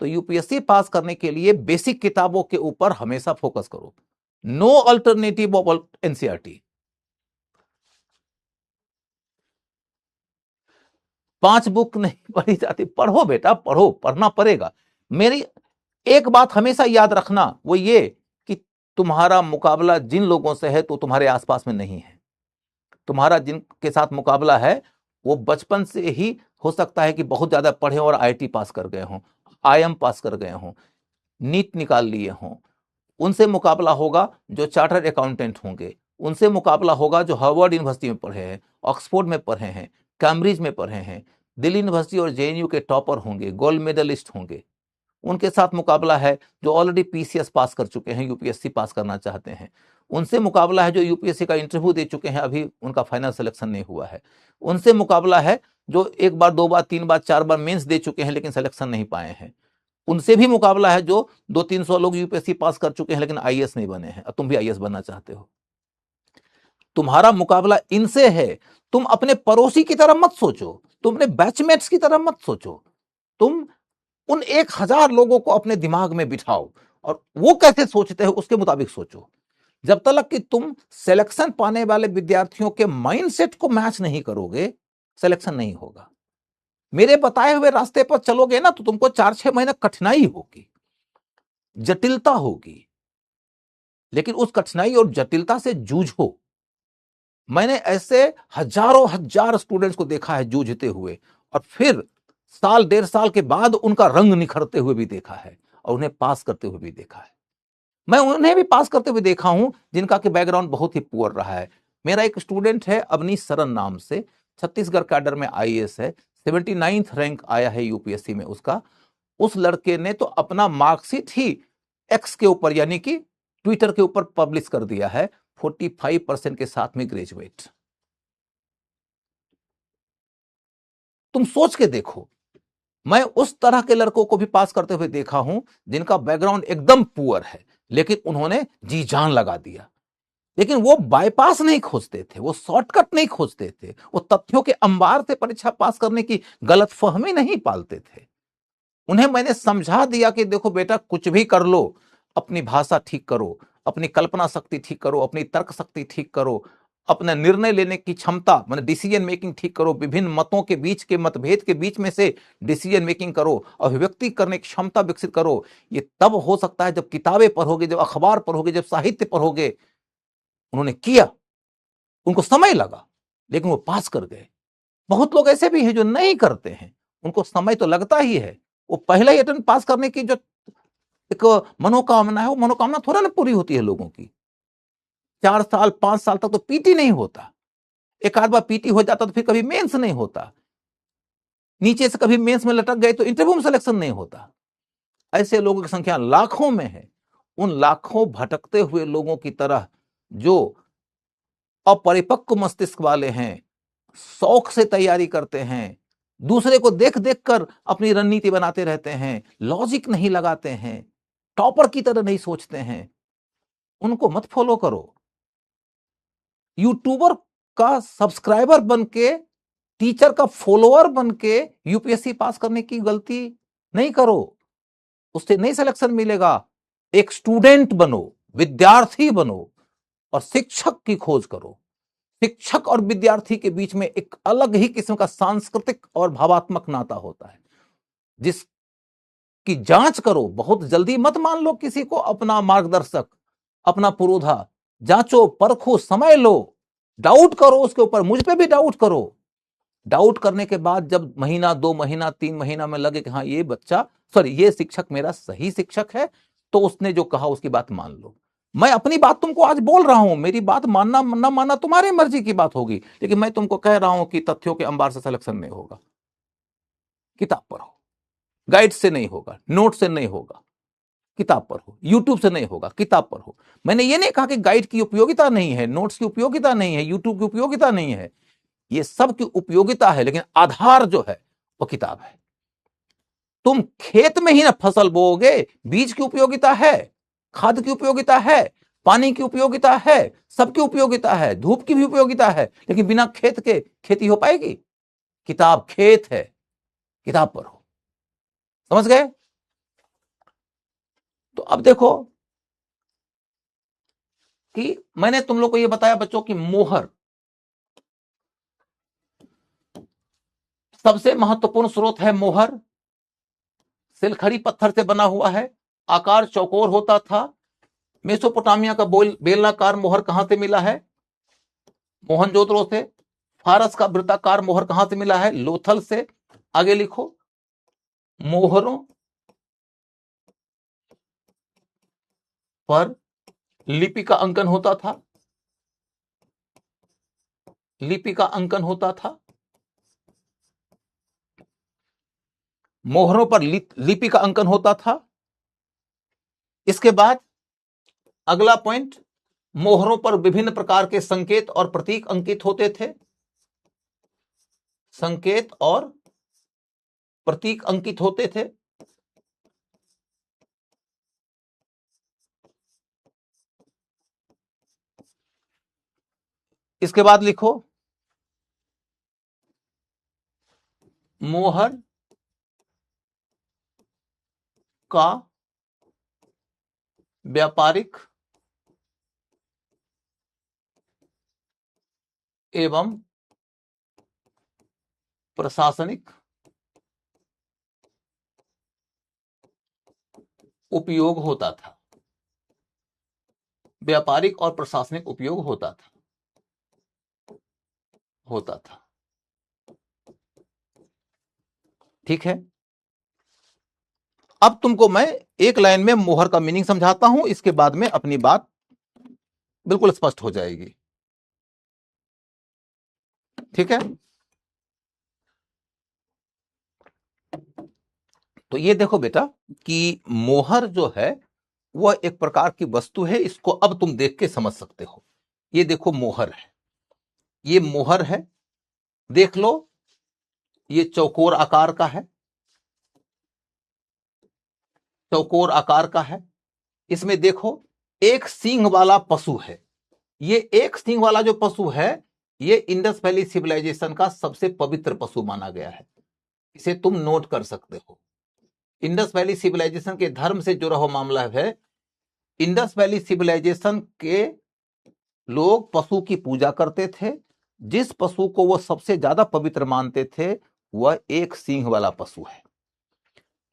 तो यूपीएससी पास करने के लिए बेसिक किताबों के ऊपर हमेशा फोकस करो। No alternative of NCERT. 5 book नहीं पढ़ी जाती। पढ़ो बेटा, पढ़ो, पढ़ना पड़ेगा। मेरी एक बात हमेशा याद रखना, वो ये कि तुम्हारा मुकाबला जिन लोगों से है तो तुम्हारे आसपास में नहीं है। तुम्हारा जिनके साथ मुकाबला है वो बचपन से ही हो सकता है कि बहुत ज्यादा पढ़े और आईआईटी पास कर गए हों, आईएम पास कर गए हों, नीट निकाल लिए हों। उनसे मुकाबला होगा जो चार्टर्ड अकाउंटेंट होंगे। उनसे मुकाबला होगा जो हार्वर्ड यूनिवर्सिटी में पढ़े हैं, ऑक्सफोर्ड में पढ़े हैं, कैम्ब्रिज में पढ़े हैं, दिल्ली यूनिवर्सिटी और जेएनयू के टॉपर होंगे, गोल्ड मेडलिस्ट होंगे। उनके साथ मुकाबला है जो ऑलरेडी पीसीएस पास कर चुके हैं, यूपीएससी पास करना चाहते हैं। उनसे मुकाबला है जो यूपीएससी का इंटरव्यू दे चुके हैं, अभी उनका फाइनल सिलेक्शन नहीं हुआ है। उनसे मुकाबला है जो 1 बार 2 बार 3 बार 4 बार मेंस दे चुके हैं लेकिन सिलेक्शन नहीं पाए हैं। उनसे भी मुकाबला है जो 200-300 लोग यूपीएससी पास कर चुके हैं लेकिन आईएएस नहीं बने हैं, और तुम भी आईएएस बनना चाहते हो। तुम्हारा मुकाबला इनसे है। तुम अपने पड़ोसी की तरह मत सोचो, तुम अपने बैचमेट्स की तरह मत सोचो। तुम उन 1000 लोगों को अपने दिमाग में बिठाओ और वो कैसे सोचते हैं उसके मुताबिक सोचो। जब तक कि तुम सिलेक्शन पाने वाले विद्यार्थियों के माइंडसेट को मैच नहीं करोगे, सिलेक्शन नहीं होगा। मेरे बताए हुए रास्ते पर चलोगे ना तो तुमको 4-6 महीने कठिनाई होगी, जटिलता होगी, लेकिन उस कठिनाई और जटिलता से जूझो। मैंने ऐसे हजारों हजार स्टूडेंट्स को देखा है जूझते हुए, और फिर साल डेढ़ साल के बाद उनका रंग निखरते हुए भी देखा है, और उन्हें पास करते हुए भी देखा है। मैं उन्हें भी पास करते हुए देखा हूं जिनका कि बैकग्राउंड बहुत ही पुअर रहा है। मेरा एक स्टूडेंट है अवनीश सरन नाम से, छत्तीसगढ़ कैडर में आईएएस है, 79th रैंक आया है यूपीएससी में उसका। उस लड़के ने तो अपना मार्कशीट ही एक्स के ऊपर यानी कि ट्विटर के ऊपर पब्लिश कर दिया है, 45% के साथ में ग्रेजुएट। तुम सोच के देखो, मैं उस तरह के लड़कों को भी पास करते हुए देखा हूं जिनका बैकग्राउंड एकदम पुअर है, लेकिन उन्होंने जी जान लगा दिया। लेकिन वो बाईपास नहीं खोजते थे, वो शॉर्टकट नहीं खोजते थे, वो तथ्यों के अंबार से परीक्षा पास करने की गलतफहमी नहीं पालते थे। उन्हें मैंने समझा दिया कि देखो बेटा, कुछ भी कर लो, अपनी भाषा ठीक करो, अपनी कल्पना शक्ति ठीक करो, अपनी तर्क शक्ति ठीक करो, अपना निर्णय लेने की क्षमता मतलब डिसीजन मेकिंग ठीक करो, विभिन्न मतों के बीच के मतभेद के बीच में से डिसीजन मेकिंग करो, अभिव्यक्ति करने की क्षमता विकसित करो। ये तब हो सकता है जब किताबें पढ़ोगे, जब अखबार पढ़ोगे, जब साहित्य पढ़ोगे। उन्होंने किया, उनको समय लगा, लेकिन वो पास कर गए। बहुत लोग ऐसे भी हैं जो नहीं करते हैं, उनको समय तो लगता ही है, वो पहला ही अटेम्प्ट पास करने की जो एक मनोकामना है, वो मनोकामना थोड़ा ना पूरी होती है लोगों की। 4 साल 5 साल तक तो पीटी नहीं होता, एक आध बार पीटी हो जाता तो फिर कभी मेंस नहीं होता, नीचे से कभी मेंस में लटक गए तो इंटरव्यू में सिलेक्शन नहीं होता। ऐसे लोगों की संख्या लाखों में है। उन लाखों भटकते हुए लोगों की तरह जो अपरिपक्व मस्तिष्क वाले हैं, शौक से तैयारी करते हैं, दूसरे को देख देख कर अपनी रणनीति बनाते रहते हैं, लॉजिक नहीं लगाते हैं, टॉपर की तरह नहीं सोचते हैं, उनको मत फॉलो करो। यूट्यूबर का सब्सक्राइबर बन के, टीचर का फॉलोअर बन के यूपीएससी पास करने की गलती नहीं करो, उससे नहीं सिलेक्शन मिलेगा। एक स्टूडेंट बनो, विद्यार्थी बनो, और शिक्षक की खोज करो। शिक्षक और विद्यार्थी के बीच में एक अलग ही किस्म का सांस्कृतिक और भावात्मक नाता होता है, जिसकी जांच करो। बहुत जल्दी मत मान लो किसी को अपना मार्गदर्शक, अपना पुरोधा। जांचो, परखो, समय लो, डाउट करो उसके ऊपर। मुझ पे भी डाउट करो। डाउट करने के बाद जब महीना 2 महीना 3 महीना में लगे कि हाँ ये बच्चा, सॉरी ये शिक्षक मेरा सही शिक्षक है, तो उसने जो कहा उसकी बात मान लो। मैं अपनी बात तुमको आज बोल रहा हूं, मेरी बात मानना ना मानना तुम्हारी मर्जी की बात होगी, लेकिन मैं तुमको कह रहा हूं कि तथ्यों के अंबार से सिलेक्शन नहीं होगा। किताब पढ़ो, गाइड से नहीं होगा, नोट से नहीं होगा, किताब पढ़ो। यूट्यूब से नहीं होगा, किताब पढ़ो। मैंने ये नहीं कहा कि गाइड की उपयोगिता नहीं है, नोट्स की उपयोगिता नहीं है, यूट्यूब की उपयोगिता नहीं है, ये सब की उपयोगिता है, लेकिन आधार जो है वो किताब है। तुम खेत में ही ना फसल बोओगे, बीज की उपयोगिता है, खाद की उपयोगिता है, पानी की उपयोगिता है, सबकी उपयोगिता है, धूप की भी उपयोगिता है, लेकिन बिना खेत के खेती हो पाएगी? किताब खेत है, किताब पढ़ो। समझ गए? तो अब देखो कि मैंने तुम लोग को यह बताया बच्चों की मोहर सबसे महत्वपूर्ण स्रोत है। मोहर सिलखड़ी पत्थर से बना हुआ है, आकार चौकोर होता था। मेसोपोटामिया का बेलनाकार मोहर कहां से मिला है? मोहनजोदड़ो से। फारस का वृत्ताकार मोहर कहां से मिला है? लोथल से। आगे लिखो, मोहरों पर लिपि का अंकन होता था, लिपि का अंकन होता था। मोहरों पर लिपि का अंकन होता था। इसके बाद अगला पॉइंट, मोहरों पर विभिन्न प्रकार के संकेत और प्रतीक अंकित होते थे। संकेत और प्रतीक अंकित होते थे। इसके बाद लिखो, मोहर का व्यापारिक एवं प्रशासनिक उपयोग होता था। व्यापारिक और प्रशासनिक उपयोग होता था। ठीक है, अब तुमको मैं एक लाइन में मोहर का मीनिंग समझाता हूं, इसके बाद में अपनी बात बिल्कुल स्पष्ट हो जाएगी। ठीक है, तो ये देखो बेटा कि मोहर जो है वह एक प्रकार की वस्तु है, इसको अब तुम देख के समझ सकते हो। ये देखो मोहर है, ये मोहर है, देख लो, ये चौकोर आकार का है, चौकोर आकार का है। इसमें देखो एक सींग वाला पशु है। ये एक सींग वाला जो पशु है, ये इंडस वैली सिविलाइजेशन का सबसे पवित्र पशु माना गया है। इसे तुम नोट कर सकते हो। इंडस वैली सिविलाइजेशन के धर्म से जुड़ा हुआ मामला है। इंडस वैली सिविलाइजेशन के लोग पशु की पूजा करते थे। जिस पशु को वो सबसे ज्यादा पवित्र मानते थे वह एक सींग वाला पशु है।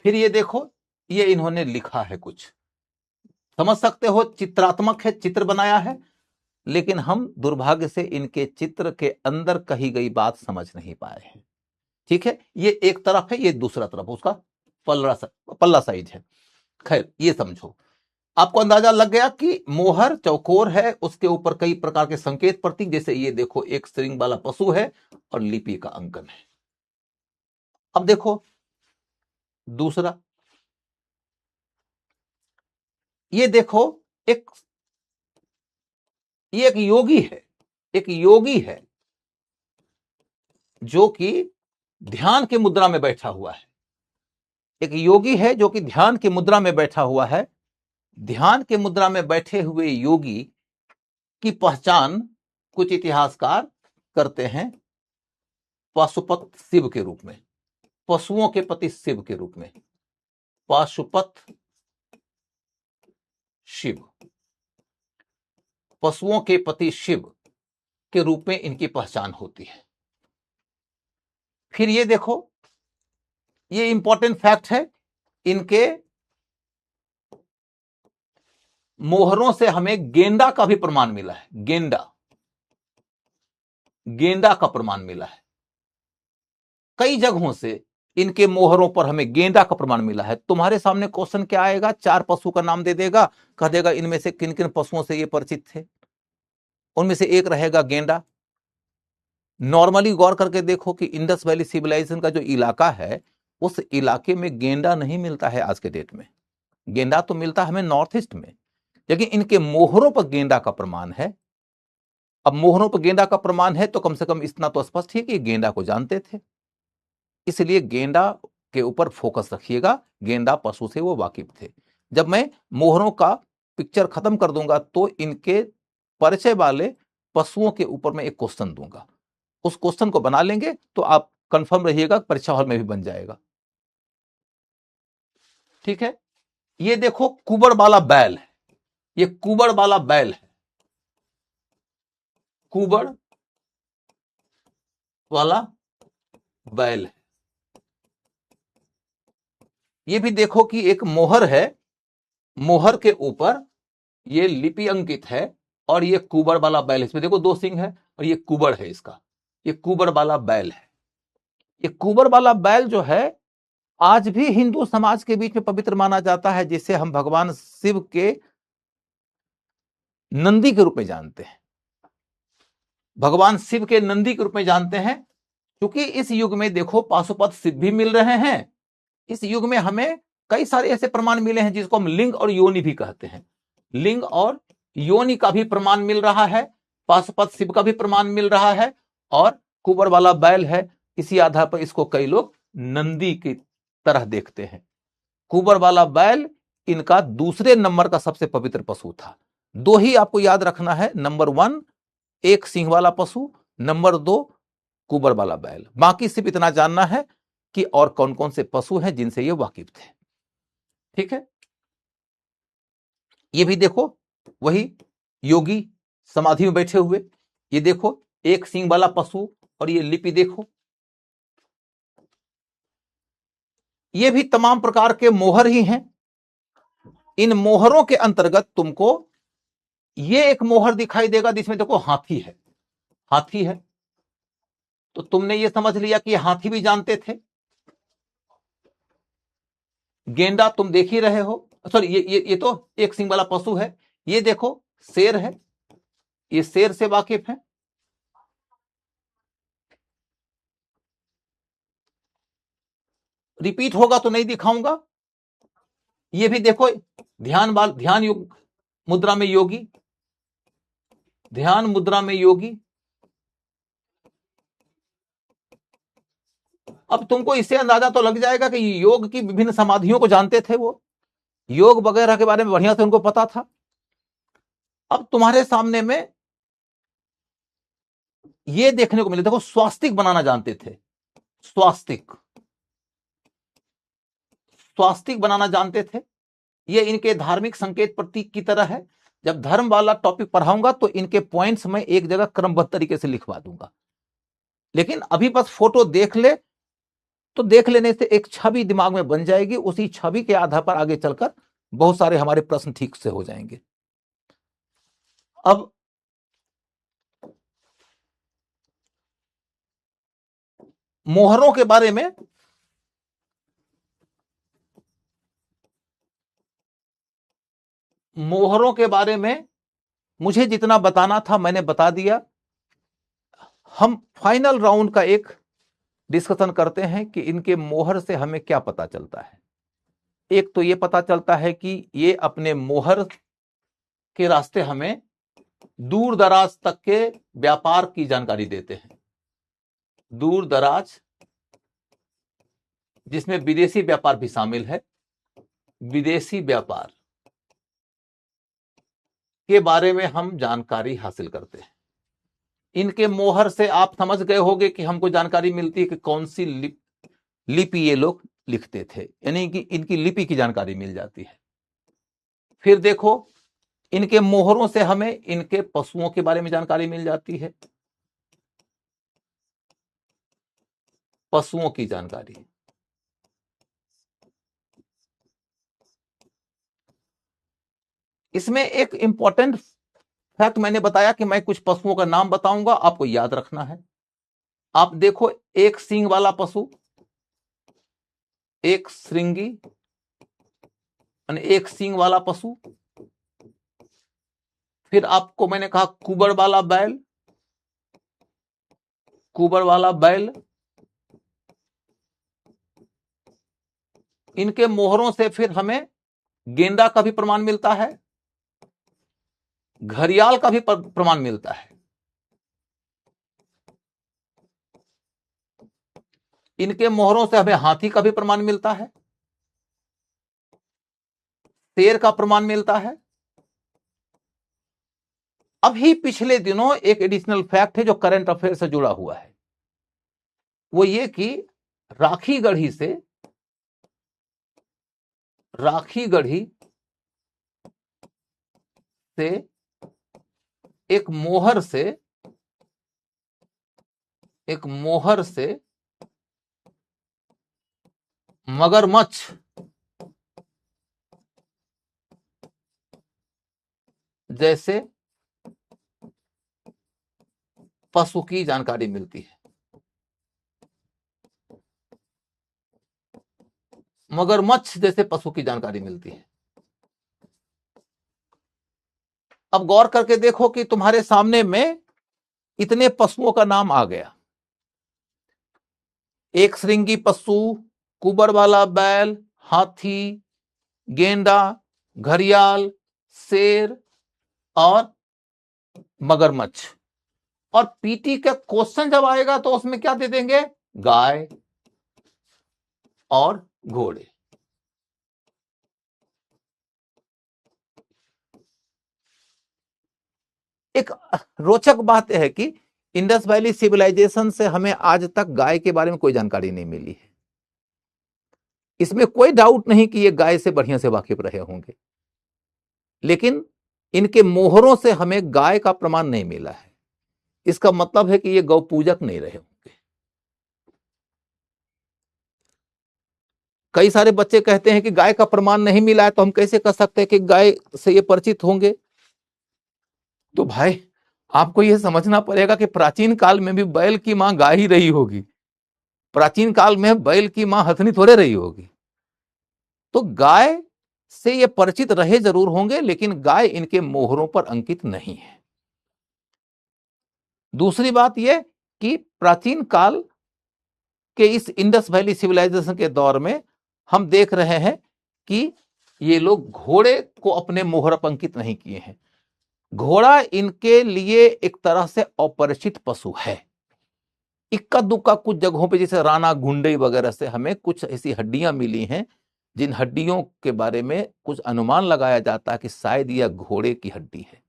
फिर ये देखो, ये इन्होंने लिखा है, कुछ समझ सकते हो, चित्रात्मक है, चित्र बनाया है, लेकिन हम दुर्भाग्य से इनके चित्र के अंदर कही गई बात समझ नहीं पाए हैं। ठीक है, ये एक तरफ है, ये दूसरा तरफ उसका पल्ला साइज है। खैर, ये समझो, आपको अंदाजा लग गया कि मोहर चौकोर है, उसके ऊपर कई प्रकार के संकेत प्रतीक, जैसे ये देखो एक सींग वाला पशु है और लिपि का अंकन है। अब देखो दूसरा, ये देखो ये एक योगी है, एक योगी है जो कि ध्यान की मुद्रा में बैठा हुआ है। एक योगी है जो कि ध्यान की मुद्रा में बैठा हुआ है। ध्यान की मुद्रा में बैठे हुए योगी की पहचान कुछ इतिहासकार करते हैं पाशुपत शिव के रूप में, पशुओं के पति शिव के रूप में। पाशुपत शिव, पशुओं के पति शिव के रूप में इनकी पहचान होती है। फिर ये देखो, ये इंपॉर्टेंट फैक्ट है, इनके मोहरों से हमें गेंडा का भी प्रमाण मिला है। गेंडा का प्रमाण मिला है। कई जगहों से इनके मोहरों पर हमें गेंडा का प्रमाण मिला है। तुम्हारे सामने क्वेश्चन क्या आएगा, 4 पशु का नाम दे देगा, कह देगा इनमें से किन किन पशुओं से ये परिचित थे। उनमें से एक रहेगा गेंडा। नॉर्मली गौर करके देखो कि इंडस वैली सिविलाइजेशन का जो इलाका है, उस इलाके में गेंडा नहीं मिलता है आज के डेट में। गेंडा तो मिलता है हमें नॉर्थ ईस्ट में, लेकिन इनके मोहरों पर गेंडा का प्रमाण है। अब मोहरों पर गेंडा का प्रमाण है तो कम से कम इतना तो स्पष्ट है कि गेंडा को जानते थे। इसलिए गेंडा के ऊपर फोकस रखिएगा, गेंडा पशु से वो वाकिफ थे। जब मैं मोहरों का पिक्चर खत्म कर दूंगा तो इनके परिचय वाले पशुओं के ऊपर मैं एक क्वेश्चन दूंगा। उस क्वेश्चन को बना लेंगे तो आप कंफर्म रहिएगा, परीक्षा हॉल में भी बन जाएगा। ठीक है, ये देखो कुबड़ वाला बैल है, ये कुबड़ वाला बैल है, कुबड़ वाला बैल है। ये भी देखो कि एक मोहर है, मोहर के ऊपर ये लिपि अंकित है और ये कुबड़ वाला बैल है। इसमें देखो 2 सिंह है और ये कुबड़ है इसका, ये कुबड़ वाला बैल है। ये कुबड़ वाला बैल जो है आज भी हिंदू समाज के बीच में पवित्र माना जाता है, जिसे हम भगवान शिव के नंदी के रूप में जानते हैं। भगवान शिव के नंदी के रूप में जानते हैं, क्योंकि इस युग में देखो पाशुपत शिव भी मिल रहे हैं। इस युग में हमें कई सारे ऐसे प्रमाण मिले हैं जिसको हम लिंग और योनि भी कहते हैं। लिंग और योनि का भी प्रमाण मिल रहा है, पाशुपत शिव का भी प्रमाण मिल रहा है, और कुबड़ वाला बैल है। इसी आधार पर इसको कई लोग नंदी की तरह देखते हैं। कुबड़ वाला बैल इनका दूसरे नंबर का सबसे पवित्र पशु था। 2 ही आपको याद रखना है, नंबर 1 एक सिंह वाला पशु, नंबर 2 कुबड़ वाला बैल। बाकी सिर्फ इतना जानना है कि और कौन कौन से पशु हैं जिनसे ये वाकिफ थे। ठीक है, ये भी देखो वही योगी समाधि में बैठे हुए, ये देखो एक सिंह वाला पशु और ये लिपि देखो। ये भी तमाम प्रकार के मोहर ही हैं। इन मोहरों के अंतर्गत तुमको ये एक मोहर दिखाई देगा जिसमें देखो हाथी है, हाथी है, तो तुमने ये समझ लिया कि हाथी भी जानते थे। गेंडा तुम देख ही रहे हो, सॉरी ये तो एक सिंग वाला पशु है। ये देखो शेर है, ये शेर से वाकिफ है। रिपीट होगा तो नहीं दिखाऊंगा। ये भी देखो ध्यान योग मुद्रा में योगी, ध्यान मुद्रा में योगी। अब तुमको इससे अंदाजा तो लग जाएगा कि योग की विभिन्न समाधियों को जानते थे वो, योग वगैरह के बारे में बढ़िया से उनको पता था। अब तुम्हारे सामने में ये देखने को मिले, देखो स्वास्तिक बनाना जानते थे, स्वास्तिक, स्वास्तिक बनाना जानते थे। ये इनके धार्मिक संकेत प्रतीक की तरह है। जब धर्म वाला टॉपिक पढ़ाऊंगा तो इनके पॉइंट्स में एक जगह क्रमबद्ध तरीके से लिखवा दूंगा, लेकिन अभी बस फोटो देख ले तो देख लेने से एक छवि दिमाग में बन जाएगी, उसी छवि के आधार पर आगे चलकर बहुत सारे हमारे प्रश्न ठीक से हो जाएंगे। अब मोहरों के बारे में मुझे जितना बताना था मैंने बता दिया। हम फाइनल राउंड का एक डिस्कशन करते हैं कि इनके मोहर से हमें क्या पता चलता है। एक तो ये पता चलता है कि ये अपने मोहर के रास्ते हमें दूर दराज तक के व्यापार की जानकारी देते हैं, दूर दराज, जिसमें विदेशी व्यापार भी शामिल है। विदेशी व्यापार के बारे में हम जानकारी हासिल करते हैं। इनके मोहर से आप समझ गए होंगे कि हमको जानकारी मिलती है कि कौन सी लिपि ये लोग लिखते थे, यानी कि इनकी लिपि की जानकारी मिल जाती है। फिर देखो इनके मोहरों से हमें इनके पशुओं के बारे में जानकारी मिल जाती है, पशुओं की जानकारी। इसमें एक इंपॉर्टेंट फैक्ट मैंने बताया कि मैं कुछ पशुओं का नाम बताऊंगा, आपको याद रखना है। आप देखो एक सींग वाला पशु, एक श्रृंगी, एक सींग वाला पशु। फिर आपको मैंने कहा कुबड़ वाला बैल, कुबड़ वाला बैल। इनके मोहरों से फिर हमें गेंडा का भी प्रमाण मिलता है, घड़ियाल का भी प्रमाण मिलता है। इनके मोहरों से हमें हाथी का भी प्रमाण मिलता है, शेर का प्रमाण मिलता है। अभी पिछले दिनों एक एडिशनल फैक्ट है जो करंट अफेयर से जुड़ा हुआ है, वो ये कि राखी गढ़ी से एक मोहर से मगरमच्छ जैसे पशु की जानकारी मिलती है। मगरमच्छ जैसे पशु की जानकारी मिलती है। अब गौर करके देखो कि तुम्हारे सामने में इतने पशुओं का नाम आ गया, एक श्रृंगी पशु, कुबड़ वाला बैल, हाथी, गेंडा, घड़ियाल, शेर और मगरमच्छ। और पीटी का क्वेश्चन जब आएगा तो उसमें क्या दे देंगे, गाय और घोड़े। एक रोचक बात है कि इंडस वैली सिविलाइजेशन से हमें आज तक गाय के बारे में कोई जानकारी नहीं मिली है। इसमें कोई डाउट नहीं कि ये गाय से बढ़िया से वाकिफ रहे होंगे, लेकिन इनके मोहरों से हमें गाय का प्रमाण नहीं मिला है। इसका मतलब है कि ये गौ पूजक नहीं रहे होंगे। कई सारे बच्चे कहते हैं कि गाय का प्रमाण नहीं मिला है, तो हम कैसे कह सकते हैं कि गाय से ये परिचित होंगे। तो भाई आपको यह समझना पड़ेगा कि प्राचीन काल में भी बैल की मां गाय ही रही होगी, प्राचीन काल में बैल की मां हथनी थोड़े रही होगी। तो गाय से ये परिचित रहे जरूर होंगे, लेकिन गाय इनके मोहरों पर अंकित नहीं है। दूसरी बात यह कि प्राचीन काल के इस इंडस वैली सिविलाइजेशन के दौर में हम देख रहे हैं कि ये लोग घोड़े को अपने मोहर पर अंकित नहीं किए हैं। घोड़ा इनके लिए एक तरह से अपरिचित पशु है। इक्का दुक्का कुछ जगहों पे जैसे राणा गुंडई वगैरह से हमें कुछ ऐसी हड्डियां मिली हैं जिन हड्डियों के बारे में कुछ अनुमान लगाया जाता है कि शायद यह घोड़े की हड्डी है।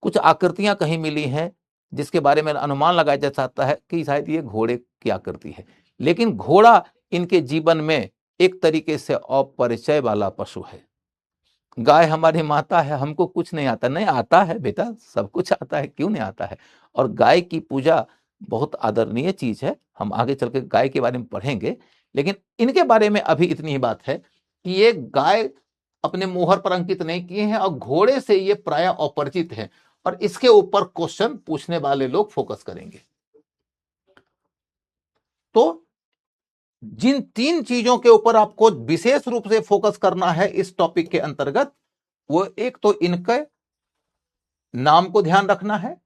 कुछ आकृतियां कहीं मिली हैं जिसके बारे में अनुमान लगाया जा सकता है कि शायद ये घोड़े की आकृति है, लेकिन घोड़ा इनके जीवन में एक तरीके से अपरिचय वाला पशु है। गाय हमारी माता है, हमको कुछ नहीं आता। नहीं आता है बेटा, सब कुछ आता है, क्यों नहीं आता है। और गाय की पूजा बहुत आदरणीय चीज है, हम आगे चल के गाय के बारे में पढ़ेंगे, लेकिन इनके बारे में अभी इतनी ही बात है कि ये गाय अपने मोहर पर अंकित नहीं किए हैं और घोड़े से ये प्राय अपरिचित है, और इसके ऊपर क्वेश्चन पूछने वाले लोग फोकस करेंगे। तो जिन तीन चीजों के ऊपर आपको विशेष रूप से फोकस करना है इस टॉपिक के अंतर्गत, वो एक तो इनके नाम को ध्यान रखना है,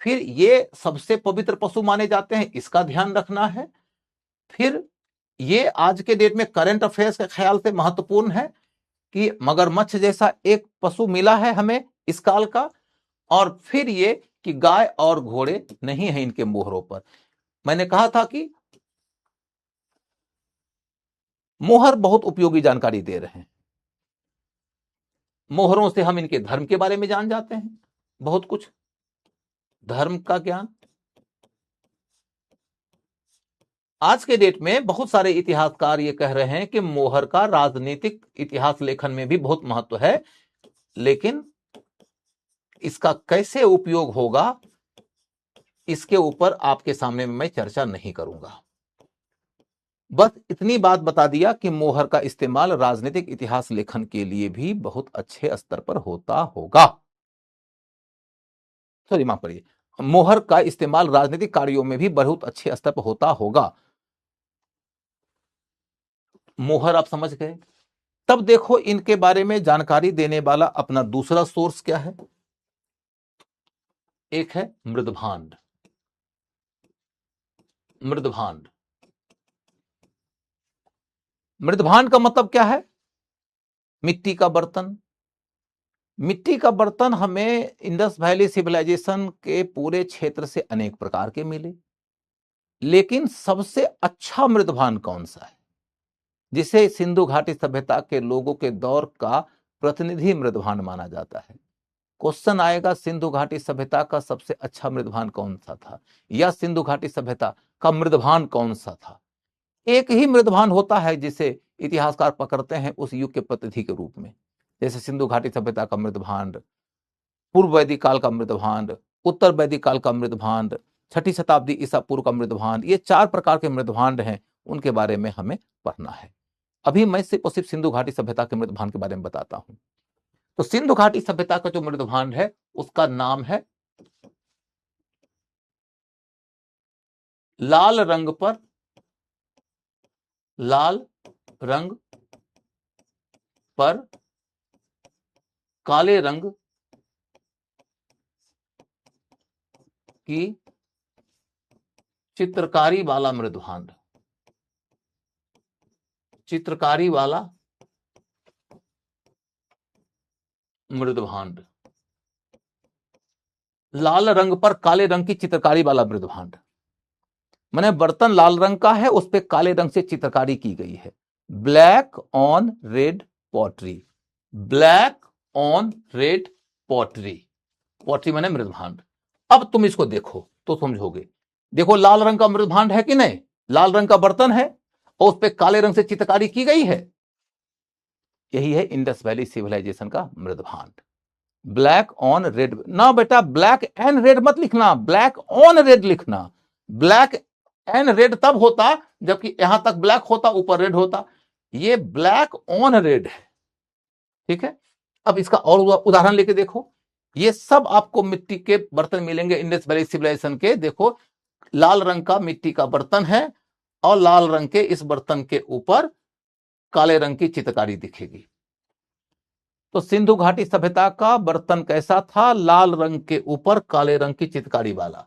फिर ये सबसे पवित्र पशु माने जाते हैं, इसका ध्यान रखना है, फिर ये आज के डेट में करंट अफेयर्स के ख्याल से महत्वपूर्ण है कि मगरमच्छ जैसा एक पशु मिला है हमें इस काल का, और फिर ये कि गाय और घोड़े नहीं है इनके मोहरों पर। मैंने कहा था कि मोहर बहुत उपयोगी जानकारी दे रहे हैं। मोहरों से हम इनके धर्म के बारे में जान जाते हैं, बहुत कुछ धर्म का ज्ञान। आज के डेट में बहुत सारे इतिहासकार ये कह रहे हैं कि मोहर का राजनीतिक इतिहास लेखन में भी बहुत महत्व है, लेकिन इसका कैसे उपयोग होगा इसके ऊपर आपके सामने मैं चर्चा नहीं करूंगा। बस इतनी बात बता दिया कि मोहर का इस्तेमाल राजनीतिक इतिहास लेखन के लिए भी बहुत अच्छे स्तर पर होता होगा। सॉरी, माफ करिए, मोहर का इस्तेमाल राजनीतिक कार्यों में भी बहुत अच्छे स्तर पर होता होगा। मोहर आप समझ गए। तब देखो इनके बारे में जानकारी देने वाला अपना दूसरा सोर्स क्या है। एक है मृदभांड। मृदभांड, मृदभांड का मतलब क्या है? मिट्टी का बर्तन। मिट्टी का बर्तन हमें इंडस वैली सिविलाइजेशन के पूरे क्षेत्र से अनेक प्रकार के मिले, लेकिन सबसे अच्छा मृदभांड कौन सा है जिसे सिंधु घाटी सभ्यता के लोगों के दौर का प्रतिनिधि मृदभांड माना जाता है? क्वेश्चन आएगा, सिंधु घाटी सभ्यता का सबसे अच्छा मृदभांड कौन सा था, या सिंधु घाटी सभ्यता का मृदभांड कौन सा था? एक ही मृदभांड होता है जिसे इतिहासकार पकड़ते हैं उस युग के प्रतिनिधि के रूप में, जैसे सिंधु घाटी सभ्यता का मृदभांड, पूर्व वैदिक काल का मृदभांड, उत्तर वैदिक काल का मृदभांड, 6ठी शताब्दी ईसा पूर्व का मृदभांड। ये 4 प्रकार के मृदभांड हैं, उनके बारे में हमें पढ़ना है। अभी मैं सिर्फ और सिर्फ सिंधु घाटी सभ्यता के मृदभांड के बारे में बताता हूं। तो सिंधु घाटी सभ्यता का जो मृदभांड है उसका नाम है लाल रंग पर, लाल रंग पर काले रंग की चित्रकारी वाला मृदभांड। चित्रकारी वाला मृदभांड, लाल रंग पर काले रंग की चित्रकारी वाला मृदभांड। मैंने बर्तन लाल रंग का है, उस पर काले रंग से चित्रकारी की गई है। Black on red pottery, black on red pottery, pottery मैंने मृदभांड। अब तुम इसको देखो तो समझोगे। देखो लाल रंग का मृदभांड है कि नहीं, लाल रंग का बर्तन है और उस पर काले रंग से चित्रकारी की गई है। यही है इंडस वैली सिविलाइजेशन का मृदभांड। ब्लैक ऑन रेड ना बेटा, ब्लैक एंड रेड मत लिखना, ब्लैक ऑन रेड लिखना। ब्लैक एंड रेड तब होता जबकि यहां तक ब्लैक होता, ऊपर रेड होता। ये ब्लैक ऑन रेड है, ठीक है। अब इसका और उदाहरण लेके देखो। ये सब आपको मिट्टी के बर्तन मिलेंगे इंडस वैली सिविलाइजेशन के। देखो लाल रंग का मिट्टी का बर्तन है और लाल रंग के इस बर्तन के ऊपर काले रंग की चित्रकारी दिखेगी। तो सिंधु घाटी सभ्यता का बर्तन कैसा था? लाल रंग के ऊपर काले रंग की चित्रकारी वाला।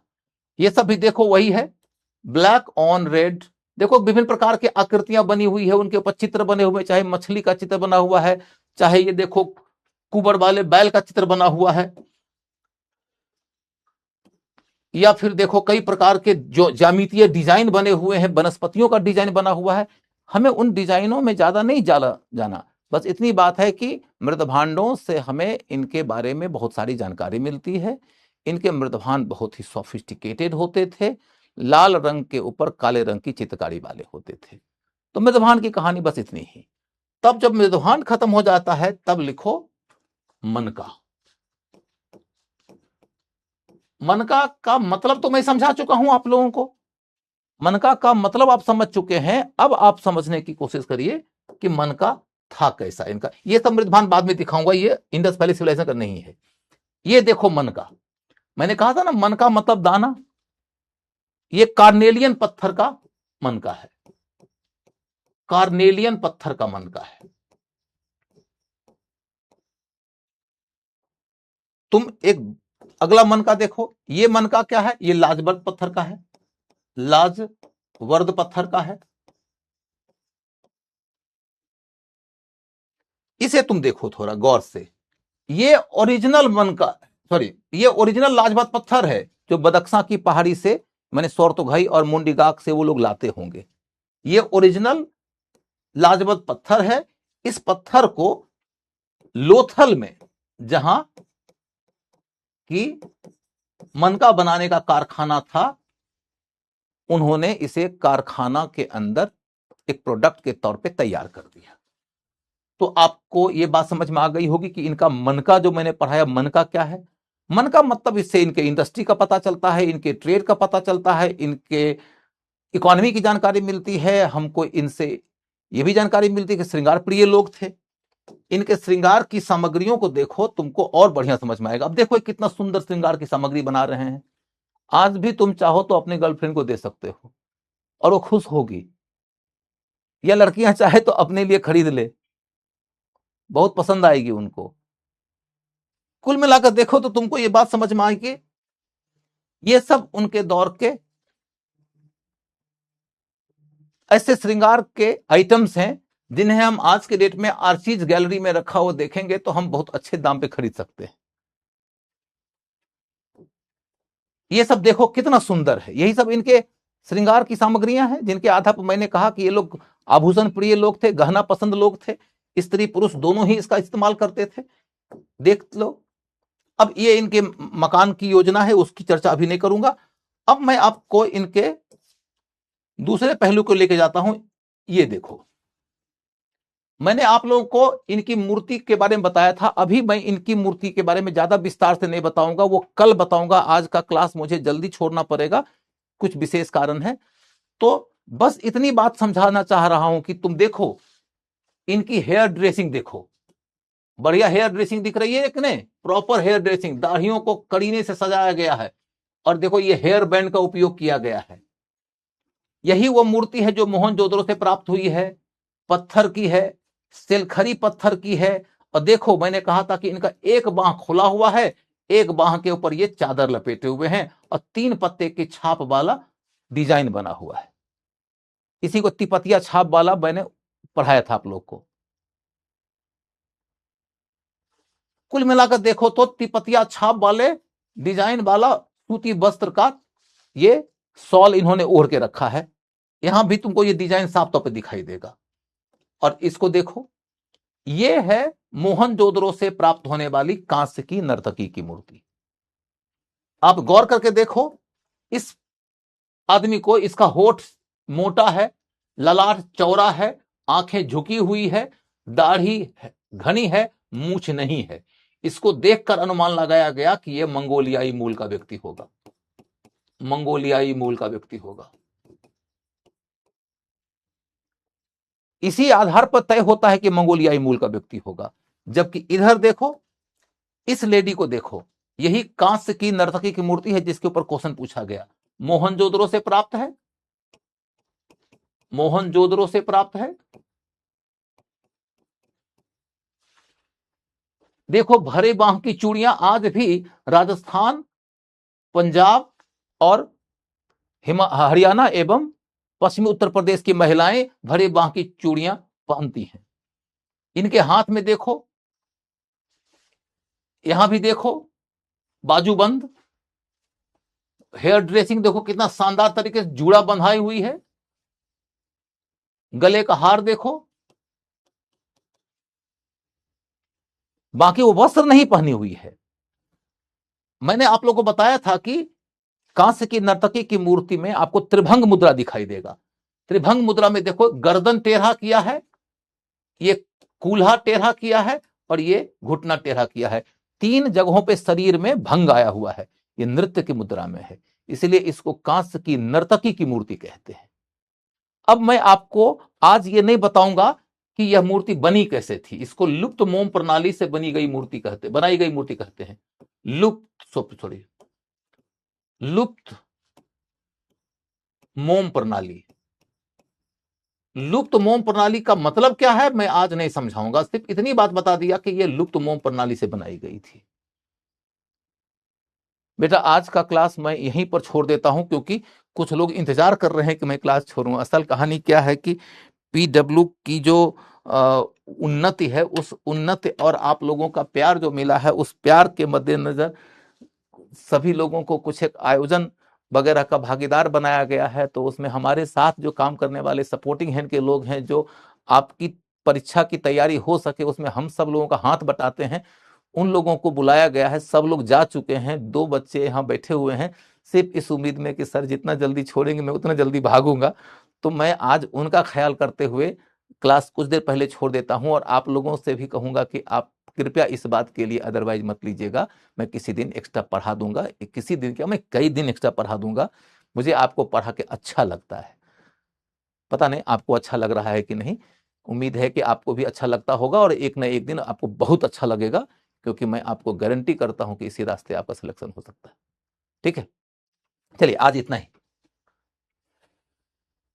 ये सब भी देखो वही है, ब्लैक ऑन रेड। देखो विभिन्न प्रकार की आकृतियां बनी हुई है, उनके ऊपर चित्र बने हुए, चाहे मछली का चित्र बना हुआ है, चाहे ये देखो कुबर वाले बैल का चित्र बना हुआ है, या फिर देखो कई प्रकार के जो ज्यामितीय डिजाइन बने हुए हैं, वनस्पतियों का डिजाइन बना हुआ है। हमें उन डिजाइनों में ज्यादा नहीं जाना, बस इतनी बात है कि मृदभांडों से हमें इनके बारे में बहुत सारी जानकारी मिलती है। इनके मृदभांड बहुत ही सोफिस्टिकेटेड होते थे, लाल रंग के ऊपर काले रंग की चित्रकारी वाले होते थे। तो मृदभांड की कहानी बस इतनी ही। तब जब मृदभांड खत्म हो जाता है तब लिखो मनका। मनका का मतलब तो मैं समझा चुका हूं आप लोगों को, मनका का मतलब आप समझ चुके हैं। अब आप समझने की कोशिश करिए कि मनका था कैसा इनका। ये सब मृदभांड बाद में दिखाऊंगा, ये इंडस वैली सिविलाइजेशन का नहीं है। ये देखो मनका, मैंने कहा था ना मनका मतलब दाना। ये कार्नेलियन पत्थर का मनका है, कार्नेलियन पत्थर का मनका है। तुम एक अगला मनका देखो, ये मनका क्या है? ये लाजवर्द पत्थर का है, लाजवर्द पत्थर का है। इसे तुम देखो थोड़ा गौर से, ये ओरिजिनल मनका, सॉरी ये ओरिजिनल लाजवर्द पत्थर है जो बदख्शां की पहाड़ी से, मैंने सोरतुघई और मुंडीगाक से वो लोग लाते होंगे। ये ओरिजिनल लाजवर्द पत्थर है। इस पत्थर को लोथल में, जहां की मनका बनाने का कारखाना था, उन्होंने इसे कारखाना के अंदर एक प्रोडक्ट के तौर पे तैयार कर दिया। तो आपको यह बात समझ में आ गई होगी कि इनका मनका जो मैंने पढ़ाया, मनका क्या है। मनका मतलब इससे इनके इंडस्ट्री का पता चलता है, इनके ट्रेड का पता चलता है, इनके इकोनॉमी की जानकारी मिलती है। हमको इनसे यह भी जानकारी मिलती है कि श्रृंगार प्रिय लोग थे। इनके श्रृंगार की सामग्रियों को देखो, तुमको और बढ़िया समझ में आएगा। अब देखो कितना सुंदर श्रृंगार की सामग्री बना रहे हैं। आज भी तुम चाहो तो अपने गर्लफ्रेंड को दे सकते हो और वो खुश होगी, या लड़कियां चाहे तो अपने लिए खरीद ले, बहुत पसंद आएगी उनको। कुल मिलाकर देखो तो तुमको ये बात समझ में आएगी, ये सब उनके दौर के ऐसे श्रृंगार के आइटम्स हैं जिन्हें हम आज के डेट में आर्चीज गैलरी में रखा हुआ देखेंगे तो हम बहुत अच्छे दाम पे खरीद सकते हैं। ये सब देखो कितना सुंदर है। यही सब इनके श्रृंगार की सामग्रियां हैं जिनके आधार पर मैंने कहा कि ये लोग आभूषण प्रिय लोग थे, गहना पसंद लोग थे। स्त्री पुरुष दोनों ही इसका इस्तेमाल करते थे। देख लो। अब ये इनके मकान की योजना है, उसकी चर्चा अभी नहीं करूंगा। अब मैं आपको इनके दूसरे पहलू को लेकर जाता हूं। ये देखो, मैंने आप लोगों को इनकी मूर्ति के बारे में बताया था। अभी मैं इनकी मूर्ति के बारे में ज्यादा विस्तार से नहीं बताऊंगा, वो कल बताऊंगा। आज का क्लास मुझे जल्दी छोड़ना पड़ेगा, कुछ विशेष कारण है। तो बस इतनी बात समझाना चाह रहा हूं कि तुम देखो इनकी हेयर ड्रेसिंग देखो, बढ़िया हेयर ड्रेसिंग दिख रही है एक ने, प्रॉपर हेयर ड्रेसिंग, दाढ़ियों को करीने से सजाया गया है। और देखो ये हेयर बैंड का उपयोग किया गया है। यही वो मूर्ति है जो मोहनजोदड़ो से प्राप्त हुई है, पत्थर की है, सेलखरी पत्थर की है। और देखो मैंने कहा था कि इनका एक बांह खुला हुआ है, एक बांह के ऊपर ये चादर लपेटे हुए हैं और 3 पत्ते की छाप वाला डिजाइन बना हुआ है। इसी को तिपतिया छाप वाला मैंने पढ़ाया था आप लोग को। कुल मिलाकर देखो तो तिपतिया छाप वाले डिजाइन वाला सूती वस्त्र का ये सॉल इन्होंने ओढ़ के रखा है। यहां भी तुमको ये डिजाइन साफ तौर पर दिखाई देगा। और इसको देखो, ये है मोहनजोदड़ो से प्राप्त होने वाली कांस्य की नर्तकी की मूर्ति। आप गौर करके देखो, इस आदमी को, इसका होठ मोटा है, ललाट चौड़ा है, आंखें झुकी हुई है, दाढ़ी घनी है, मूछ नहीं है। इसको देखकर अनुमान लगाया गया कि यह मंगोलियाई मूल का व्यक्ति होगा, मंगोलियाई मूल का व्यक्ति होगा। इसी आधार पर तय होता है कि मंगोलियाई मूल का व्यक्ति होगा। जबकि इधर देखो, इस लेडी को देखो, यही कांस्य की नर्तकी की मूर्ति है जिसके ऊपर क्वेश्चन पूछा गया। मोहनजोदड़ो से प्राप्त है, मोहनजोदड़ो से प्राप्त है। देखो भरे बांह की चूड़ियां आज भी राजस्थान, पंजाब और हरियाणा एवं पश्चिमी उत्तर प्रदेश की महिलाएं भरे बांह की चूड़ियां पहनती हैं। इनके हाथ में देखो, यहां भी देखो बाजूबंद, हेयर ड्रेसिंग देखो कितना शानदार तरीके से जूड़ा बंधाई हुई है, गले का हार देखो। बाकी वो वस्त्र नहीं पहनी हुई है। मैंने आप लोगों को बताया था कि कांस्य की नर्तकी की मूर्ति में आपको त्रिभंग मुद्रा दिखाई देगा। त्रिभंग मुद्रा में देखो गर्दन टेढ़ा किया है, ये कूल्हा टेढ़ा किया है और ये घुटना टेढ़ा किया है। 3 जगहों पे शरीर में भंग आया हुआ है। ये नृत्य की मुद्रा में है, इसलिए इसको कांस्य की नर्तकी की मूर्ति कहते हैं। अब मैं आपको आज ये नहीं बताऊंगा कि यह मूर्ति बनी कैसे थी। इसको लुप्त मोम प्रणाली से बनाई गई मूर्ति कहते हैं। लुप्त मोम प्रणाली। लुप्त मोम प्रणाली का मतलब क्या है मैं आज नहीं समझाऊंगा, सिर्फ इतनी बात बता दिया कि यह लुप्त मोम प्रणाली से बनाई गई थी। बेटा आज का क्लास मैं यहीं पर छोड़ देता हूं, क्योंकि कुछ लोग इंतजार कर रहे हैं कि मैं क्लास छोड़ूं। असल कहानी क्या है कि पीडब्ल्यू की जो उन्नति है, उस उन्नति और आप लोगों का प्यार जो मिला है, उस प्यार के मद्देनजर सभी लोगों को कुछ एक आयोजन वगैरह का भागीदार बनाया गया है। तो उसमें हमारे साथ जो काम करने वाले सपोर्टिंग हैंड के लोग हैं, जो आपकी परीक्षा की तैयारी हो सके उसमें हम सब लोगों का हाथ बटाते हैं, उन लोगों को बुलाया गया है। सब लोग जा चुके हैं, 2 बच्चे यहाँ बैठे हुए हैं, सिर्फ इस उम्मीद में कि सर जितना जल्दी छोड़ेंगे मैं उतना जल्दी भागूंगा। तो मैं आज उनका ख्याल करते हुए क्लास कुछ देर पहले छोड़ देता हूं, और आप लोगों से भी कहूंगा कि आप कृपया इस बात के लिए अदरवाइज मत लीजिएगा। मैं किसी दिन एक्स्ट्रा पढ़ा दूंगा, किसी दिन क्या, मैं कई दिन एक्स्ट्रा पढ़ा दूंगा। मुझे आपको पढ़ा के अच्छा लगता है, पता नहीं आपको अच्छा लग रहा है कि नहीं। उम्मीद है कि आपको भी अच्छा लगता होगा, और एक न एक दिन आपको बहुत अच्छा लगेगा, क्योंकि मैं आपको गारंटी करता हूं कि इसी रास्ते आपका सिलेक्शन हो सकता है। ठीक है, चलिए आज इतना ही।